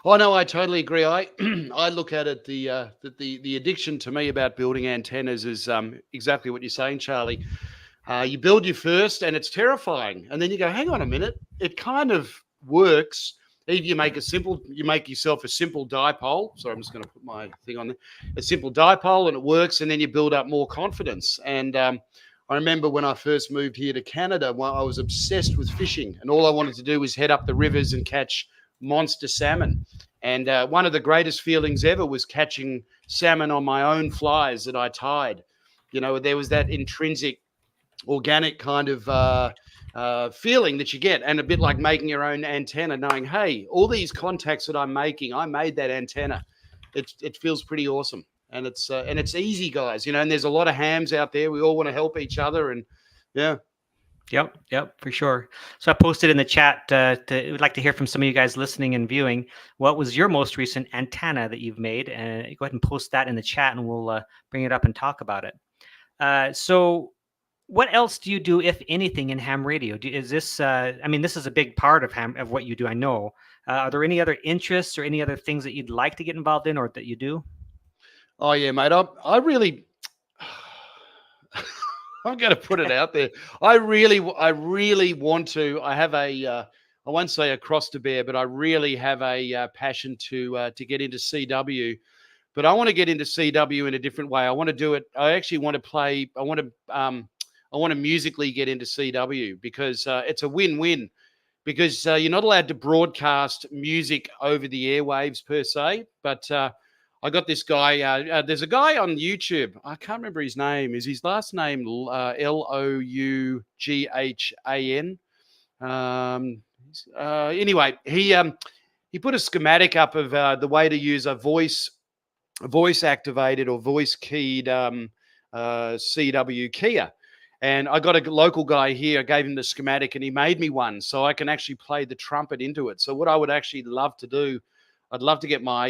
Oh no, I totally agree. I I look at it the addiction to me about building antennas is exactly what you're saying, Charlie. You build your first, and it's terrifying, and then you go, "Hang on a minute, it kind of works." Either you make yourself a simple dipole. Sorry, I'm just going to put my thing on there. A simple dipole, and it works, and then you build up more confidence. And I remember when I first moved here to Canada, I was obsessed with fishing, and all I wanted to do was head up the rivers and catch monster salmon. And one of the greatest feelings ever was catching salmon on my own flies that I tied. There was that intrinsic, organic kind of feeling that you get, and a bit like making your own antenna, knowing, hey, all these contacts that I'm making, I made that antenna. It feels pretty awesome, and it's easy, guys. And there's a lot of hams out there. We all want to help each other, and yeah. Yep, for sure. So I posted in the chat. Would like to hear from some of you guys listening and viewing. What was your most recent antenna that you've made? And go ahead and post that in the chat, and we'll bring it up and talk about it. So, what else do you do, if anything, in ham radio? Is this? I mean, this is a big part of what you do. I know. Are there any other interests or any other things that you'd like to get involved in, or that you do? Oh yeah, mate. I really. I'm going to put it out there. I really want to. I have I won't say a cross to bear, but I really have a passion to get into CW. But I want to get into CW in a different way. I want to do it. I actually want to play. I want to musically get into CW because it's a win-win. Because you're not allowed to broadcast music over the airwaves per se, but I got this guy. There's a guy on YouTube. I can't remember his name. Is his last name Loughan? Anyway, he put a schematic up of the way to use a voice activated or voice keyed CW keyer. And I got a local guy here. I gave him the schematic, and he made me one, so I can actually play the trumpet into it. So what I would actually love to do, I'd love to get my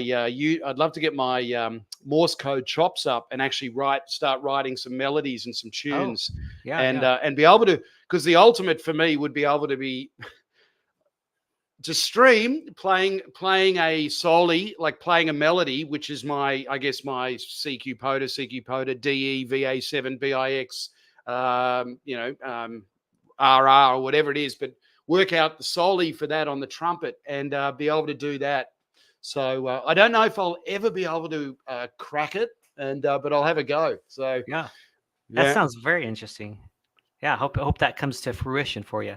Morse code chops up and actually start writing some melodies and some tunes, and be able to, because the ultimate for me would be able to be to stream playing a solely, like playing a melody, which is my CQ Poda, DE, VA7, BIX, RR or whatever it is, but work out the solely for that on the trumpet and be able to do that. So I don't know if I'll ever be able to crack it, but I'll have a go. So that sounds very interesting. Yeah, I hope that comes to fruition for you.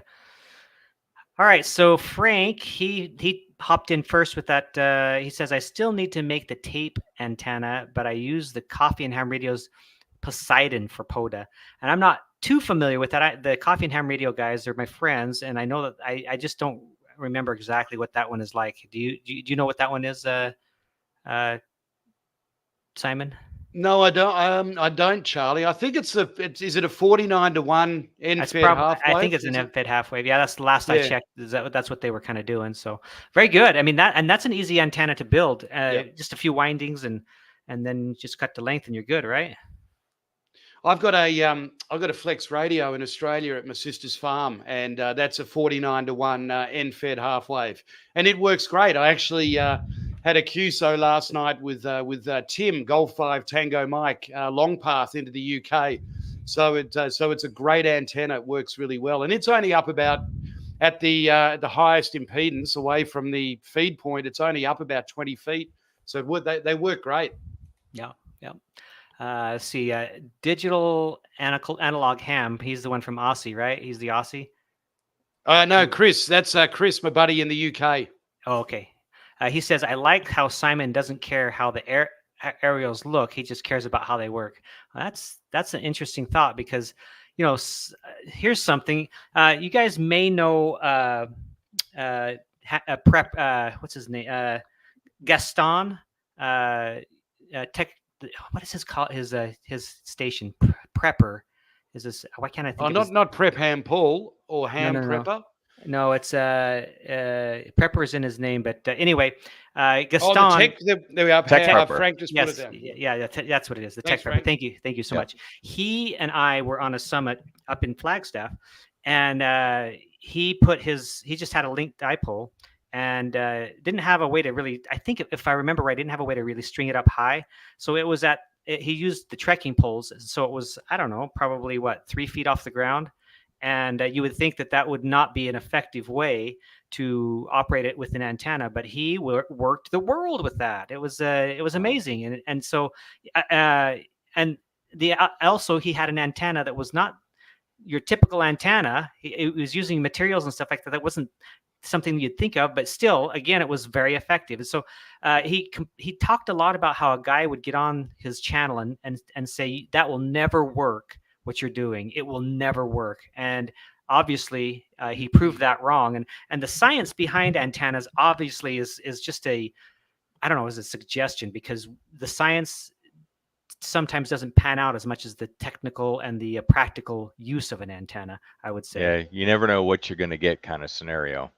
All right, so Frank, he hopped in first with that. He says, I still need to make the tape antenna, but I use the Coffee and Ham Radio's Poseidon for PODA. And I'm not too familiar with that. The Coffee and Ham Radio guys are my friends, and I know that I just don't remember exactly what that one is like. Do you know what that one is, Simon? No, I don't. I don't, Charlie. I think is it a 49-1 end-fed half wave? I think it's an end-fed half wave. Yeah, that's the last I checked. That's what they were kind of doing. So very good. I mean that's an easy antenna to build. Just a few windings and then just cut the length and you're good, right? I've got a Flex radio in Australia at my sister's farm, and that's a 49-1 end-fed half wave, and it works great. I actually had a QSO last night with Tim, Golf 5 Tango Mike, long path into the UK. So it's a great antenna. It works really well, and it's only up about at the highest impedance away from the feed point. It's only up about 20 feet. So they work great. Yeah, yeah. See, digital analog ham. He's the one from Aussie, right? He's the Aussie. No, Chris. That's Chris, my buddy in the UK. Oh, okay. He says, I like how Simon doesn't care how the aerials look. He just cares about how they work. That's an interesting thought because, here's something. You guys may know Prep. What's his name? Gaston. Tech. What is his call? His station Prepper. Is this? Why can't I think? Oh, not Prep Ham Paul or Ham No. Prepper. No, it's Prepper's in his name, but anyway, Gaston. Oh, the tech. There we are. Tech Prepper. Frank just Yes, put it down. yeah, that's what it is. The Thanks, Tech Prepper. Frank. Thank you so Yeah. much. He and I were on a summit up in Flagstaff, and he just had a linked dipole and didn't have a way to really. I think if I remember right, didn't have a way to really string it up high. So it was he used the trekking poles. So it was, I don't know, probably 3 feet off the ground. And you would think that would not be an effective way to operate it with an antenna, but he worked the world with that. It was amazing, and so also he had an antenna that was not your typical antenna. It was using materials and stuff like that. That wasn't something you'd think of, but still, again, it was very effective. And so he talked a lot about how a guy would get on his channel and say that will never work. What you're doing, it will never work. And obviously he proved that wrong. And the science behind antennas obviously is just is a suggestion, because the science sometimes doesn't pan out as much as the technical and the practical use of an antenna, I would say. Yeah, you never know what you're going to get kind of scenario.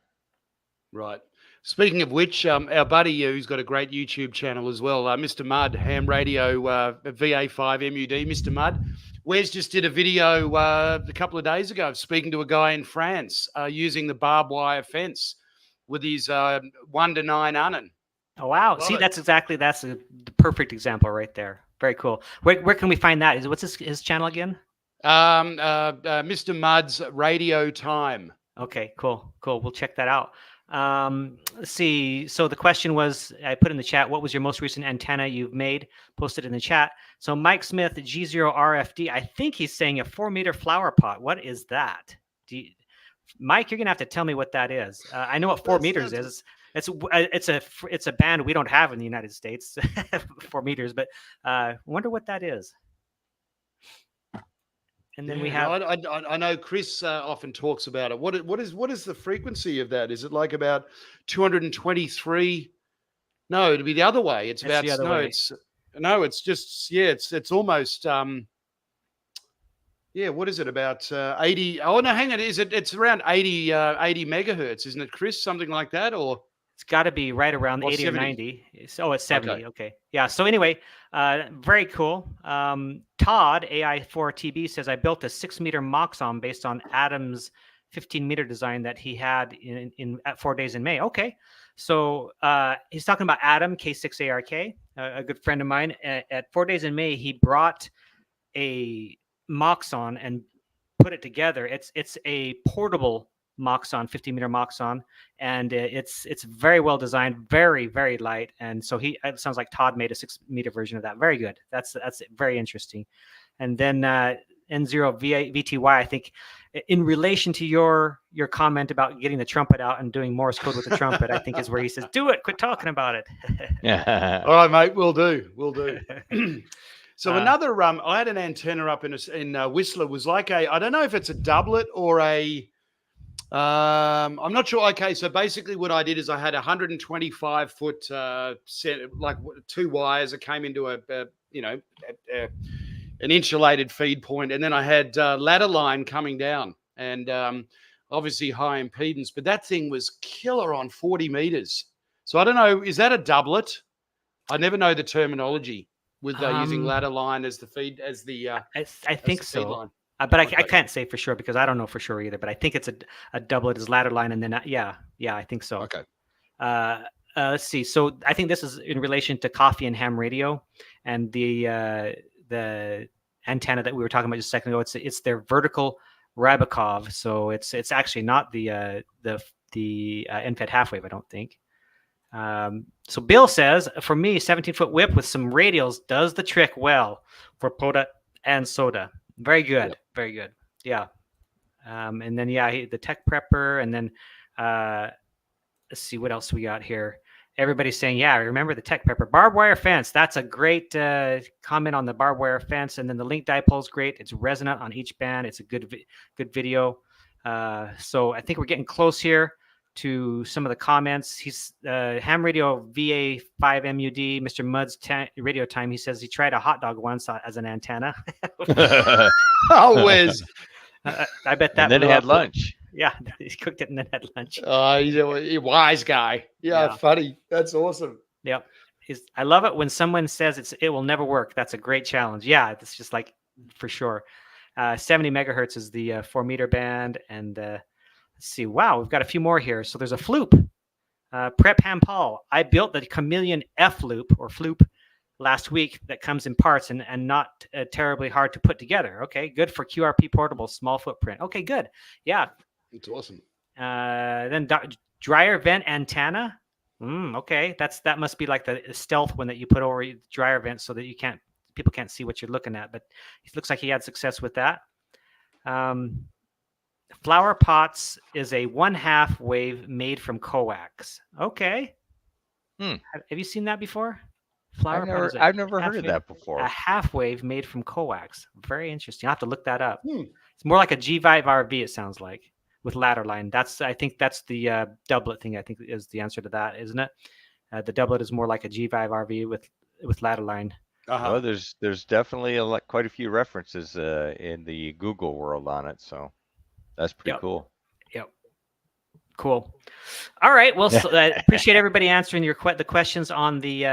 Right. Speaking of which, our buddy who's got a great YouTube channel as well, Mr. Mudd, Ham Radio VA5 MUD, Mr. Mudd. Wes just did a video a couple of days ago of speaking to a guy in France using the barbed wire fence with his 1 to 9 unnin. Oh, wow. See, that's the perfect example right there. Very cool. Where can we find that? What's his channel again? Mr. Mudd's Radio Time. Okay, cool. We'll check that out. Let's see. So the question was, I put in the chat, what was your most recent antenna you've made? Posted in the chat. So Mike Smith, G0RFD, I think he's saying a 4-meter flower pot. What is that? Mike, you're gonna have to tell me what that is. I know what 4 meters is. It's a band we don't have in the United States, 4 meters, but I wonder what that is. And then we have. I know Chris often talks about it. What is the frequency of that? Is it like about 223? No, it'd be the other way. It's about it's just it's almost what is it, about 80? Oh no, hang on. It's around 80 megahertz, isn't it, Chris? Something like that, or it's got to be right around 80 70. or 90. It's 70. Okay. Yeah. So anyway, very cool. Todd, AI4TB, says, I built a 6-meter Moxon based on Adam's 15-meter design that he had at 4 days in May. Okay. So he's talking about Adam, K6ARK, a good friend of mine. At 4 days in May, he brought a Moxon and put it together. It's a portable Moxon, 15-meter Moxon, and it's very well designed, very, very light. And so it sounds like Todd made a 6-meter version of that. Very good. That's very interesting. And then N0VTY, I think, in relation to your comment about getting the trumpet out and doing Morse code with the trumpet, I think is where he says, do it, quit talking about it. Yeah. All right, mate, we'll do. So another I had an antenna up in Whistler. Was like I don't know if it's a doublet or a I'm not sure. Okay, so basically what I did is I had 125 foot like 2 wires that came into an insulated feed point, and then I had ladder line coming down, and obviously high impedance. But that thing was killer on 40 meters. So I don't know, is that a doublet? I never know the terminology with using ladder line as the feed I think so. Line. But I can't say for sure because I don't know for sure either. But I think it's a doublet as ladder line, and then yeah, I think so. Okay. Let's see. So I think this is in relation to Coffee and Ham Radio and the antenna that we were talking about just a second ago. It's their vertical Rabakov. So it's actually not the NFET half wave, I don't think. So Bill says, for me, 17-foot whip with some radials does the trick well for Poda and Soda. Very good. Yep. Very good. Yeah. And then, yeah, the tech prepper. And then let's see what else we got here. Everybody's saying, yeah, remember the tech prepper. Barbed wire fence. That's a great comment on the barbed wire fence. And then the link dipole is great. It's resonant on each band. It's a good video. So I think we're getting close here to some of the comments. He's Ham Radio VA5MUD, Mr. Mudd's radio time. He says he tried a hot dog once as an antenna. Oh, Wes. I bet that. And then blew he had up. lunch. Yeah, he cooked it and then had lunch. He's a wise guy. Yeah, Yeah. funny. That's awesome. Yep. I love it when someone says it will never work. That's a great challenge. Yeah, it's just like for sure. 70 megahertz is the 4-meter band. And let's see. Wow, we've got a few more here. So there's a floop. Prep Ham Paul. I built the Chameleon F loop or floop last week that comes in parts and not terribly hard to put together. Okay, good for QRP portable, small footprint. Okay, good. Yeah. It's awesome. Then dryer vent antenna. Okay, that must be like the stealth one that you put over the dryer vent so that people can't see what you're looking at. But it looks like he had success with that. Flower pots is a 1/2 wave made from coax. Okay. Have you seen that before? I've never heard of that before. A half wave made from coax. Very interesting. I'll have to look that up. It's more like a G5 RV, it sounds like, with ladder line. I think that's the doublet thing. I think is the answer to that, isn't it? The doublet is more like a G5 RV with ladder line. Oh, there's definitely quite a few references in the Google world on it, so that's pretty cool. Yep. Cool. All right. Well, so, appreciate everybody answering the questions on the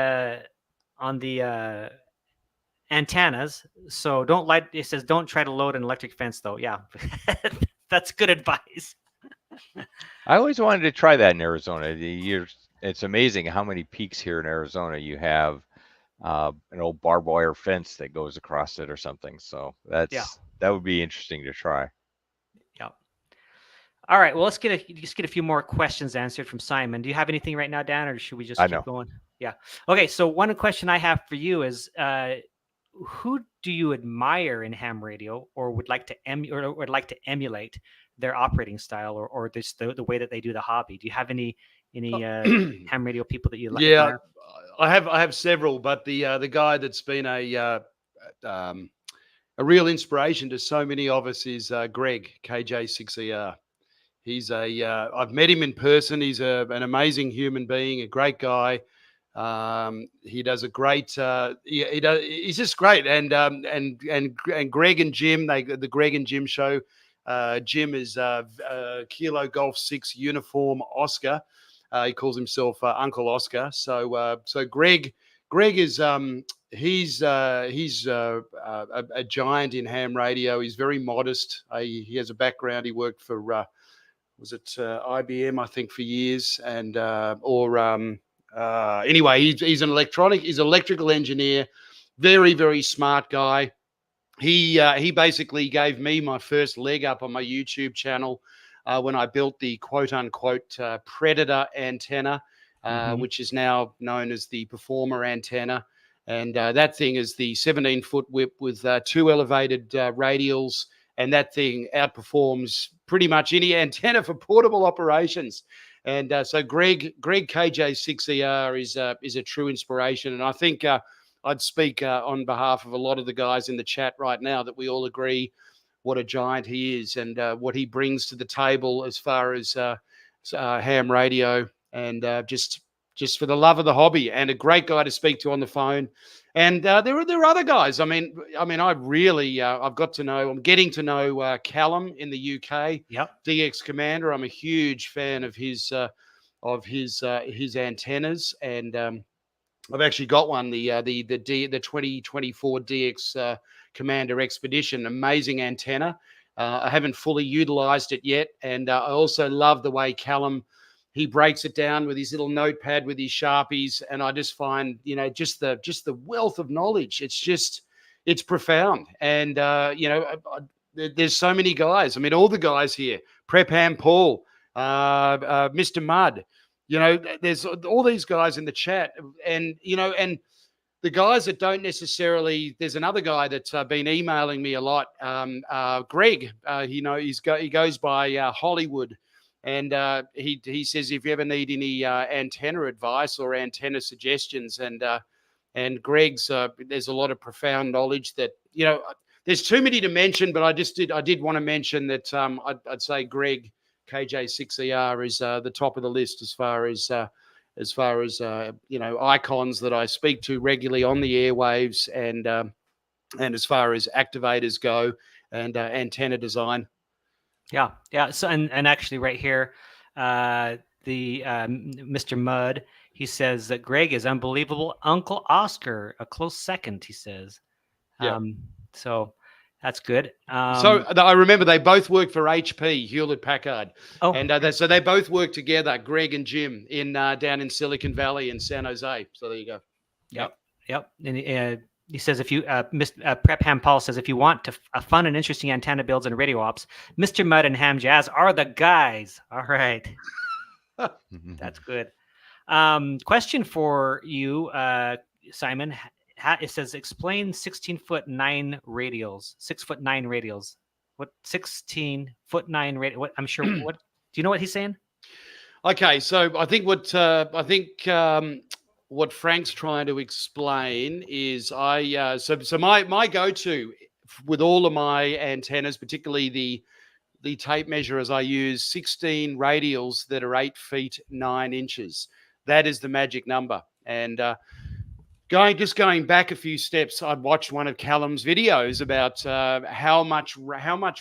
antennas. So it says don't try to load an electric fence though. Yeah, that's good advice. I always wanted to try that in Arizona. It's amazing how many peaks here in Arizona you have an old barbed wire fence that goes across it or something. So that would be interesting to try. Yeah. All right. Well, let's get a few more questions answered from Simon. Do you have anything right now, Dan, or should we just keep going? Yeah. Okay. So one question I have for you is, who do you admire in ham radio, or would like to emulate their operating style, or just the way that they do the hobby? Do you have any ham radio people that you like? Yeah, admire? I have several, but the guy that's been a real inspiration to so many of us is Greg KJ6ER. He's I've met him in person. He's an amazing human being, a great guy. He does a great. He's just great. And Greg and Jim, the Greg and Jim show. Jim is Kilo Golf 6 uniform Oscar. He calls himself Uncle Oscar. So Greg is he's a giant in ham radio. He's very modest. He has a background. He worked for was it IBM, I think, for years, and anyway, he's an electrical engineer, very, very smart guy. He basically gave me my first leg up on my YouTube channel when I built the quote unquote Predator antenna, which is now known as the Performer antenna. And that thing is the 17-foot whip with 2 elevated radials. And that thing outperforms pretty much any antenna for portable operations. And so Greg KJ6ER is a true inspiration. And I think I'd speak on behalf of a lot of the guys in the chat right now that we all agree what a giant he is and what he brings to the table as far as ham radio and just for the love of the hobby, and a great guy to speak to on the phone. And there are other guys. I mean, I really I'm getting to know Callum in the UK. Yep. DX Commander. I'm a huge fan of his antennas, and I've actually got one, the 2024 DX Commander Expedition. Amazing antenna. I haven't fully utilized it yet, and I also love the way Callum, he breaks it down with his little notepad with his Sharpies, and I just find, just the wealth of knowledge. It's profound. And there's so many guys. I mean, all the guys here, Prep Ham Paul, Mr. Mudd, there's all these guys in the chat, and and the guys that don't necessarily. There's another guy that's been emailing me a lot, Greg. He goes by Hollywood, and he says if you ever need any antenna advice or antenna suggestions, and Greg's there's a lot of profound knowledge that there's too many to mention, but I did want to mention that I'd say Greg KJ6ER is the top of the list as far as icons that I speak to regularly on the airwaves, and as far as activators go, and antenna design. Yeah. So and actually, right here, the Mr. Mudd, he says that Greg is unbelievable. Uncle Oscar, a close second, he says. Yeah. So that's good. So I remember they both worked for HP, Hewlett Packard. Oh, and so they both worked together, Greg and Jim, in down in Silicon Valley in San Jose. So there you go. Yep. And he says if you, Prep Ham Paul says if you want to a fun and interesting antenna builds and radio ops, Mr. Mudd and Ham Jazz are the guys. All right, that's good. Question for you, Simon. It says explain 16'9" radials, 6'9" radials. What 16'9" radial? What I'm sure. What do you know what he's saying? Okay, so I think what Frank's trying to explain is so my go-to with all of my antennas, particularly the tape measures, I use 16 radials that are 8 feet 9 inches. That is the magic number. And going back a few steps, I'd watched one of Callum's videos about how much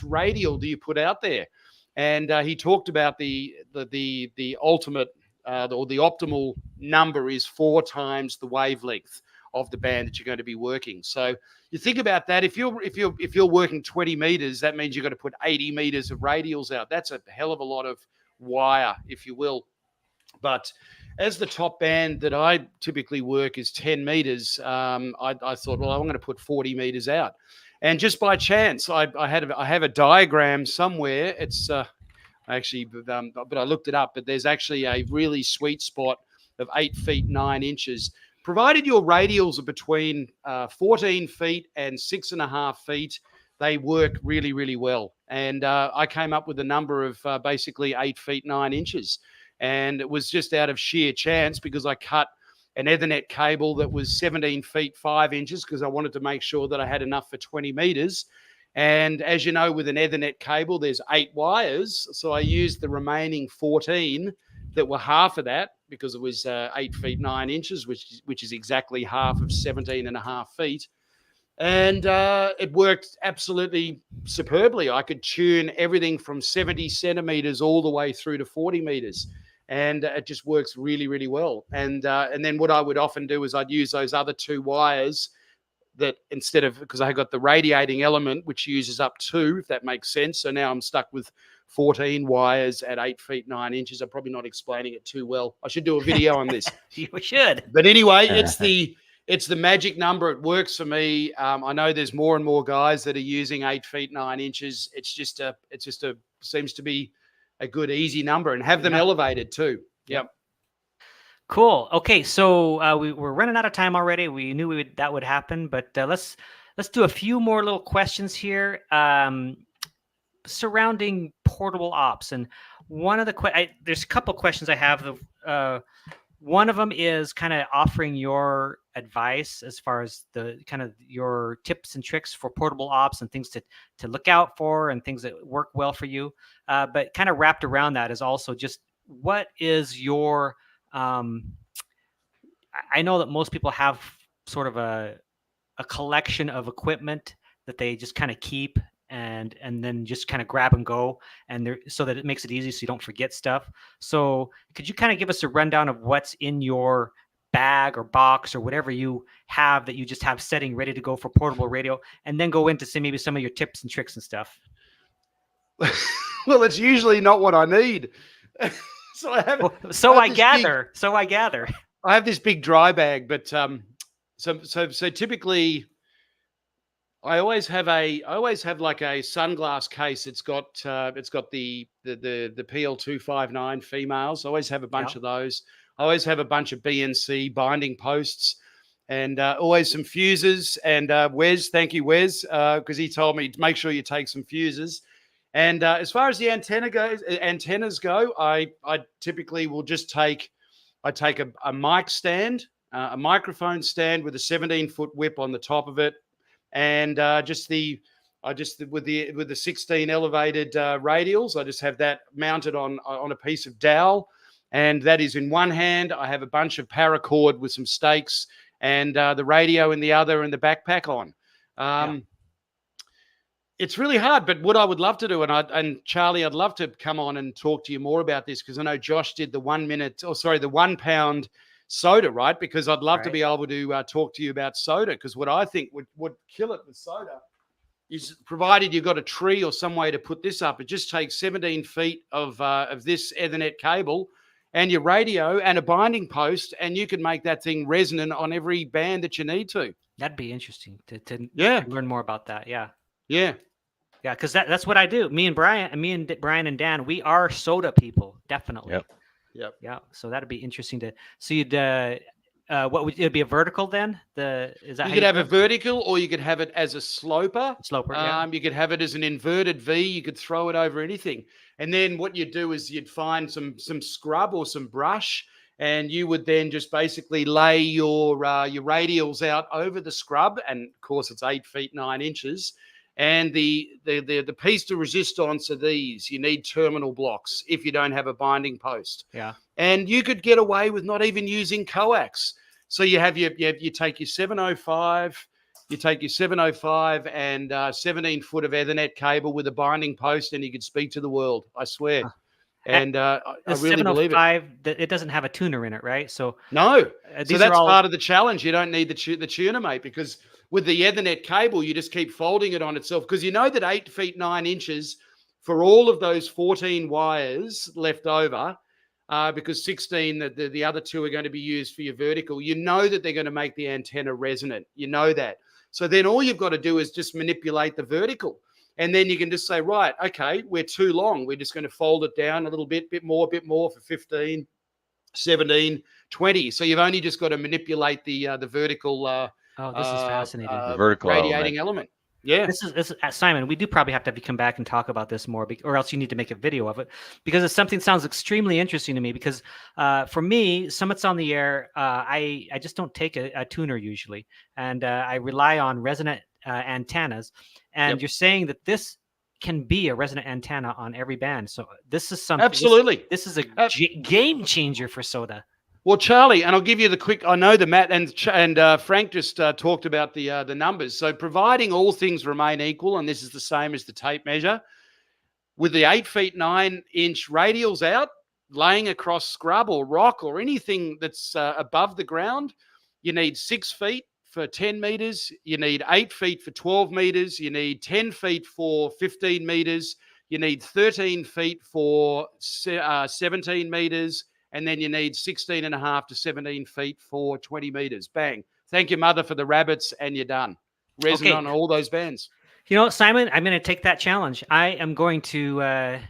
radial do you put out there, and he talked about the ultimate or the optimal number is 4 times the wavelength of the band that you're going to be working. So you think about that. If you're working 20 meters, that means you've got to put 80 meters of radials out. That's a hell of a lot of wire, if you will. But as the top band that I typically work is 10 meters, I thought, well, I'm going to put 40 meters out. And just by chance, I have a diagram somewhere. It's actually, but I looked it up. But there's actually a really sweet spot of 8 feet 9 inches. Provided your radials are between 14 feet and 6.5 feet, they work really, really well. And I came up with a number of basically 8 feet 9 inches. And it was just out of sheer chance because I cut an Ethernet cable that was 17 feet 5 inches because I wanted to make sure that I had enough for 20 meters. And as you know, with an Ethernet cable, there's 8 wires. So I used the remaining 14 that were half of that because it was 8 feet 9 inches, which is exactly half of 17.5 feet. And it worked absolutely superbly. I could tune everything from 70 centimeters all the way through to 40 meters. And it just works really, really well. And then what I would often do is I'd use those other 2 wires that instead of, because I got the radiating element, which uses up 2, if that makes sense. So now I'm stuck with 14 wires at 8 feet 9 inches. I'm probably not explaining it too well. I should do a video on this. You should. But anyway, it's the magic number. It works for me. I know there's more and more guys that are using 8 feet 9 inches. It's just seems to be a good, easy number, and have them elevated too. Yep. Cool. Okay, so we're running out of time already. We knew that would happen, but let's do a few more little questions here surrounding portable ops. And one of the there's a couple questions I have. One of them is kind of offering your advice as far as the kind of your tips and tricks for portable ops and things to look out for and things that work well for you. But kind of wrapped around that is also just what is your I know that most people have sort of a collection of equipment that they just kind of keep and then just kind of grab and go, and so that it makes it easy so you don't forget stuff. So could you kind of give us a rundown of what's in your bag or box or whatever you have that you just have setting ready to go for portable radio, and then go into maybe some of your tips and tricks and stuff? Well, it's usually not what I need. So I have. I gather. I have this big dry bag, but so typically I always have like a sunglass case. It's got the PL259 females. I always have a bunch Yeah. of those. I always have a bunch of BNC binding posts, and always some fuses. And Wes, thank you, Wes, because he told me to make sure you take some fuses. And as far as the antennas go, I typically will just take a mic stand, a microphone stand with a 17-foot whip on the top of it, and with the 16 elevated radials, I just have that mounted on a piece of dowel, and that is in one hand. I have a bunch of paracord with some stakes, and the radio in the other, and the backpack on. It's really hard, but what I would love to do, and Charlie, I'd love to come on and talk to you more about this, because I know Josh did the 1 pound soda, right? Because I'd love to be able to talk to you about soda, because what I think would kill it with soda is, provided you've got a tree or some way to put this up, it just takes 17 feet of this Ethernet cable and your radio and a binding post, and you can make that thing resonant on every band that you need to. That'd be interesting to learn more about that. Yeah. Yeah. Yeah, because that's what I do. Me and Brian and Dan, we are soda people, definitely. Yep. Yeah. So that'd be interesting to. So you'd what would it be, a vertical then? You could have a vertical, or you could have it as a sloper. Sloper. Yeah. You could have it as an inverted V. You could throw it over anything, and then what you'd do is you'd find some scrub or some brush, and you would then just basically lay your radials out over the scrub, and of course it's 8 feet 9 inches. And the piece de resistance are these. You need terminal blocks if you don't have a binding post. Yeah. And you could get away with not even using coax. So you take your 705, and 17 foot of Ethernet cable with a binding post, and you could speak to the world. I swear. And I really believe it. It doesn't have a tuner in it, right? So no. So that's part of the challenge. You don't need the tuner, mate, because with the Ethernet cable, you just keep folding it on itself, because you know that 8 feet 9 inches for all of those 14 wires left over, because 16, the other 2 are going to be used for your vertical. You know that they're going to make the antenna resonant. You know that. So then all you've got to do is just manipulate the vertical. And then you can just say, right, okay, we're too long. We're just going to fold it down a little bit more for 15, 17, 20. So you've only just got to manipulate the vertical. This is fascinating. The vertical radiating element. Yeah. This is Simon. We do probably have to come back and talk about this more, or else you need to make a video of it, because it's something that sounds extremely interesting to me. Because for me, Summits on the Air, I just don't take a tuner usually, and I rely on resonant antennas. And you're saying that this can be a resonant antenna on every band. So this is something. Absolutely. This is a game changer for soda. Well, Charlie, and I'll give you the quick. I know that Matt and Frank just talked about the numbers. So, providing all things remain equal, and this is the same as the tape measure, with the 8 feet 9 inch radials out, laying across scrub or rock or anything that's above the ground, you need 6 feet for 10 meters. You need 8 feet for 12 meters. You need 10 feet for 15 meters. You need 13 feet for 17 meters. And then you need 16 and a half to 17 feet for 20 meters. Bang. Thank you, mother, for the rabbits, and you're done. Resonant on all those bands. You know, Simon, I'm going to take that challenge. I am going to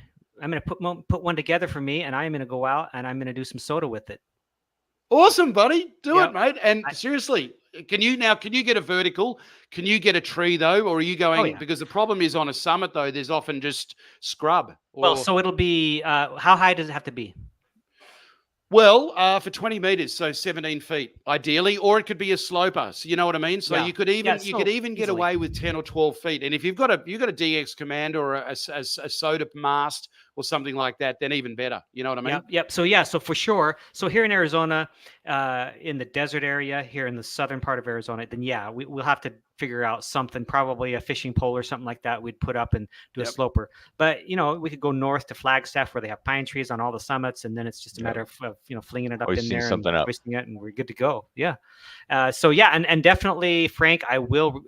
put one together for me, and I'm going to go out and I'm going to do some soda with it. Awesome, buddy. Do it, mate. And seriously, can you get a vertical? Can you get a tree, though? Or are you going, because the problem is on a summit, though, there's often just scrub. Well, so it'll be, how high does it have to be? Well, for 20 meters, so 17 feet, ideally, or it could be a sloper. So you know what I mean. So you could even get away with 10 or 12 feet. And if you've got a DX Command or a soda mast or something like that, then even better. You know what I mean? Yep. So for sure. So here in Arizona, in the desert area, here in the southern part of Arizona, then we'll have to figure out something, probably a fishing pole or something like that. We'd put up and do a sloper. But we could go north to Flagstaff, where they have pine trees on all the summits, and then it's just a matter of flinging it up in there and twisting it, and we're good to go. Yeah. And definitely, Frank, I will,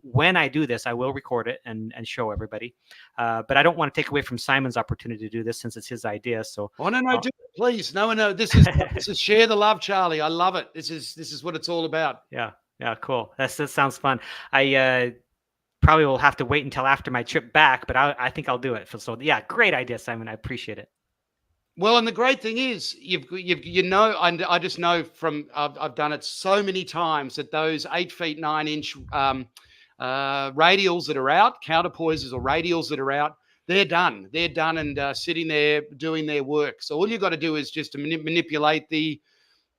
when I do this, I will record it and show everybody. But I don't want to take away from Simon's opportunity to do this, since it's his idea. So do it, please. No. This is share the love, Charlie. I love it. This is what it's all about. Yeah. Yeah, cool. That sounds fun. I probably will have to wait until after my trip back, but I think I'll do it. So yeah, great idea, Simon. I appreciate it. Well, and the great thing is, I just know from I've done it so many times that those 8 feet 9 inch radials that are out, counterpoises or radials that are out, they're done. They're done and sitting there doing their work. So all you got to do is just to manipulate the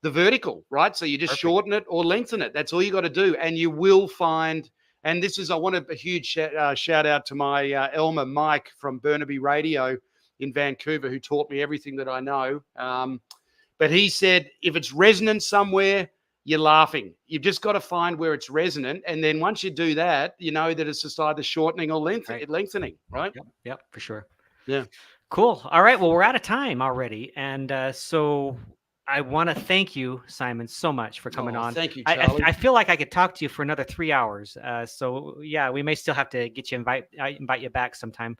vertical, right? So you just Perfect. shorten it or lengthen it. That's all you got to do, and you will find. And this is, I want a huge shout out to my Elmer Mike from Burnaby Radio in Vancouver, who taught me everything that I know. But he said, if it's resonant somewhere, you're laughing. You've just got to find where it's resonant, and then once you do that, you know that it's just either shortening or Right. lengthening, right? Yep. Yep. For sure. Yeah. Cool. All right. Well, we're out of time already, and so I want to thank you, Simon, so much for coming Oh, on. thank you, I Charlie. I feel like I could talk to you for another 3 hours. So yeah, we may still have to get you invite you back sometime.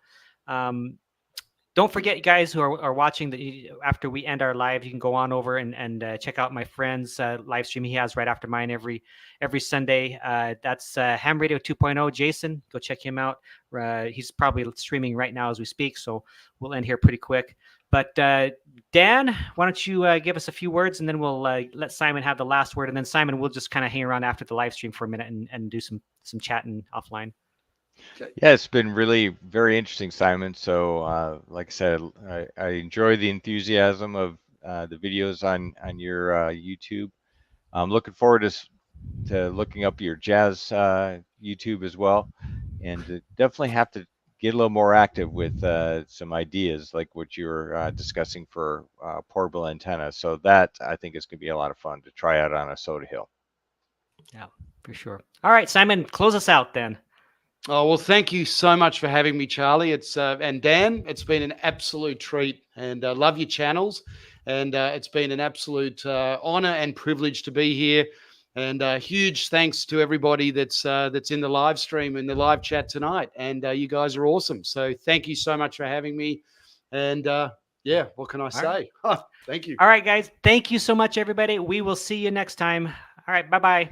Um, don't forget, you guys who are watching after we end our live, you can go on over and check out my friend's live stream he has right after mine every Sunday. That's Ham Radio 2.0. Jason, go check him out. He's probably streaming right now as we speak, so we'll end here pretty quick. But Dan, why don't you give us a few words, and then we'll let Simon have the last word, and then Simon, we'll just kind of hang around after the live stream for a minute and do some chatting offline. Yeah, it's been really very interesting, Simon. So, like I said, I enjoy the enthusiasm of the videos on your YouTube. I'm looking forward to looking up your jazz YouTube as well, and definitely have to get a little more active with some ideas like what you're discussing for portable antenna. So that I think is going to be a lot of fun to try out on a Soda Hill. Yeah, for sure. All right, Simon, close us out then. Oh, well, thank you so much for having me, Charlie. It's and Dan, it's been an absolute treat, and love your channels, and it's been an absolute honor and privilege to be here. And huge thanks to everybody that's in the live stream and the live chat tonight. And you guys are awesome. So thank you so much for having me. And yeah, what can I say? Thank you. All right, guys. Thank you so much, everybody. We will see you next time. All right. Bye bye.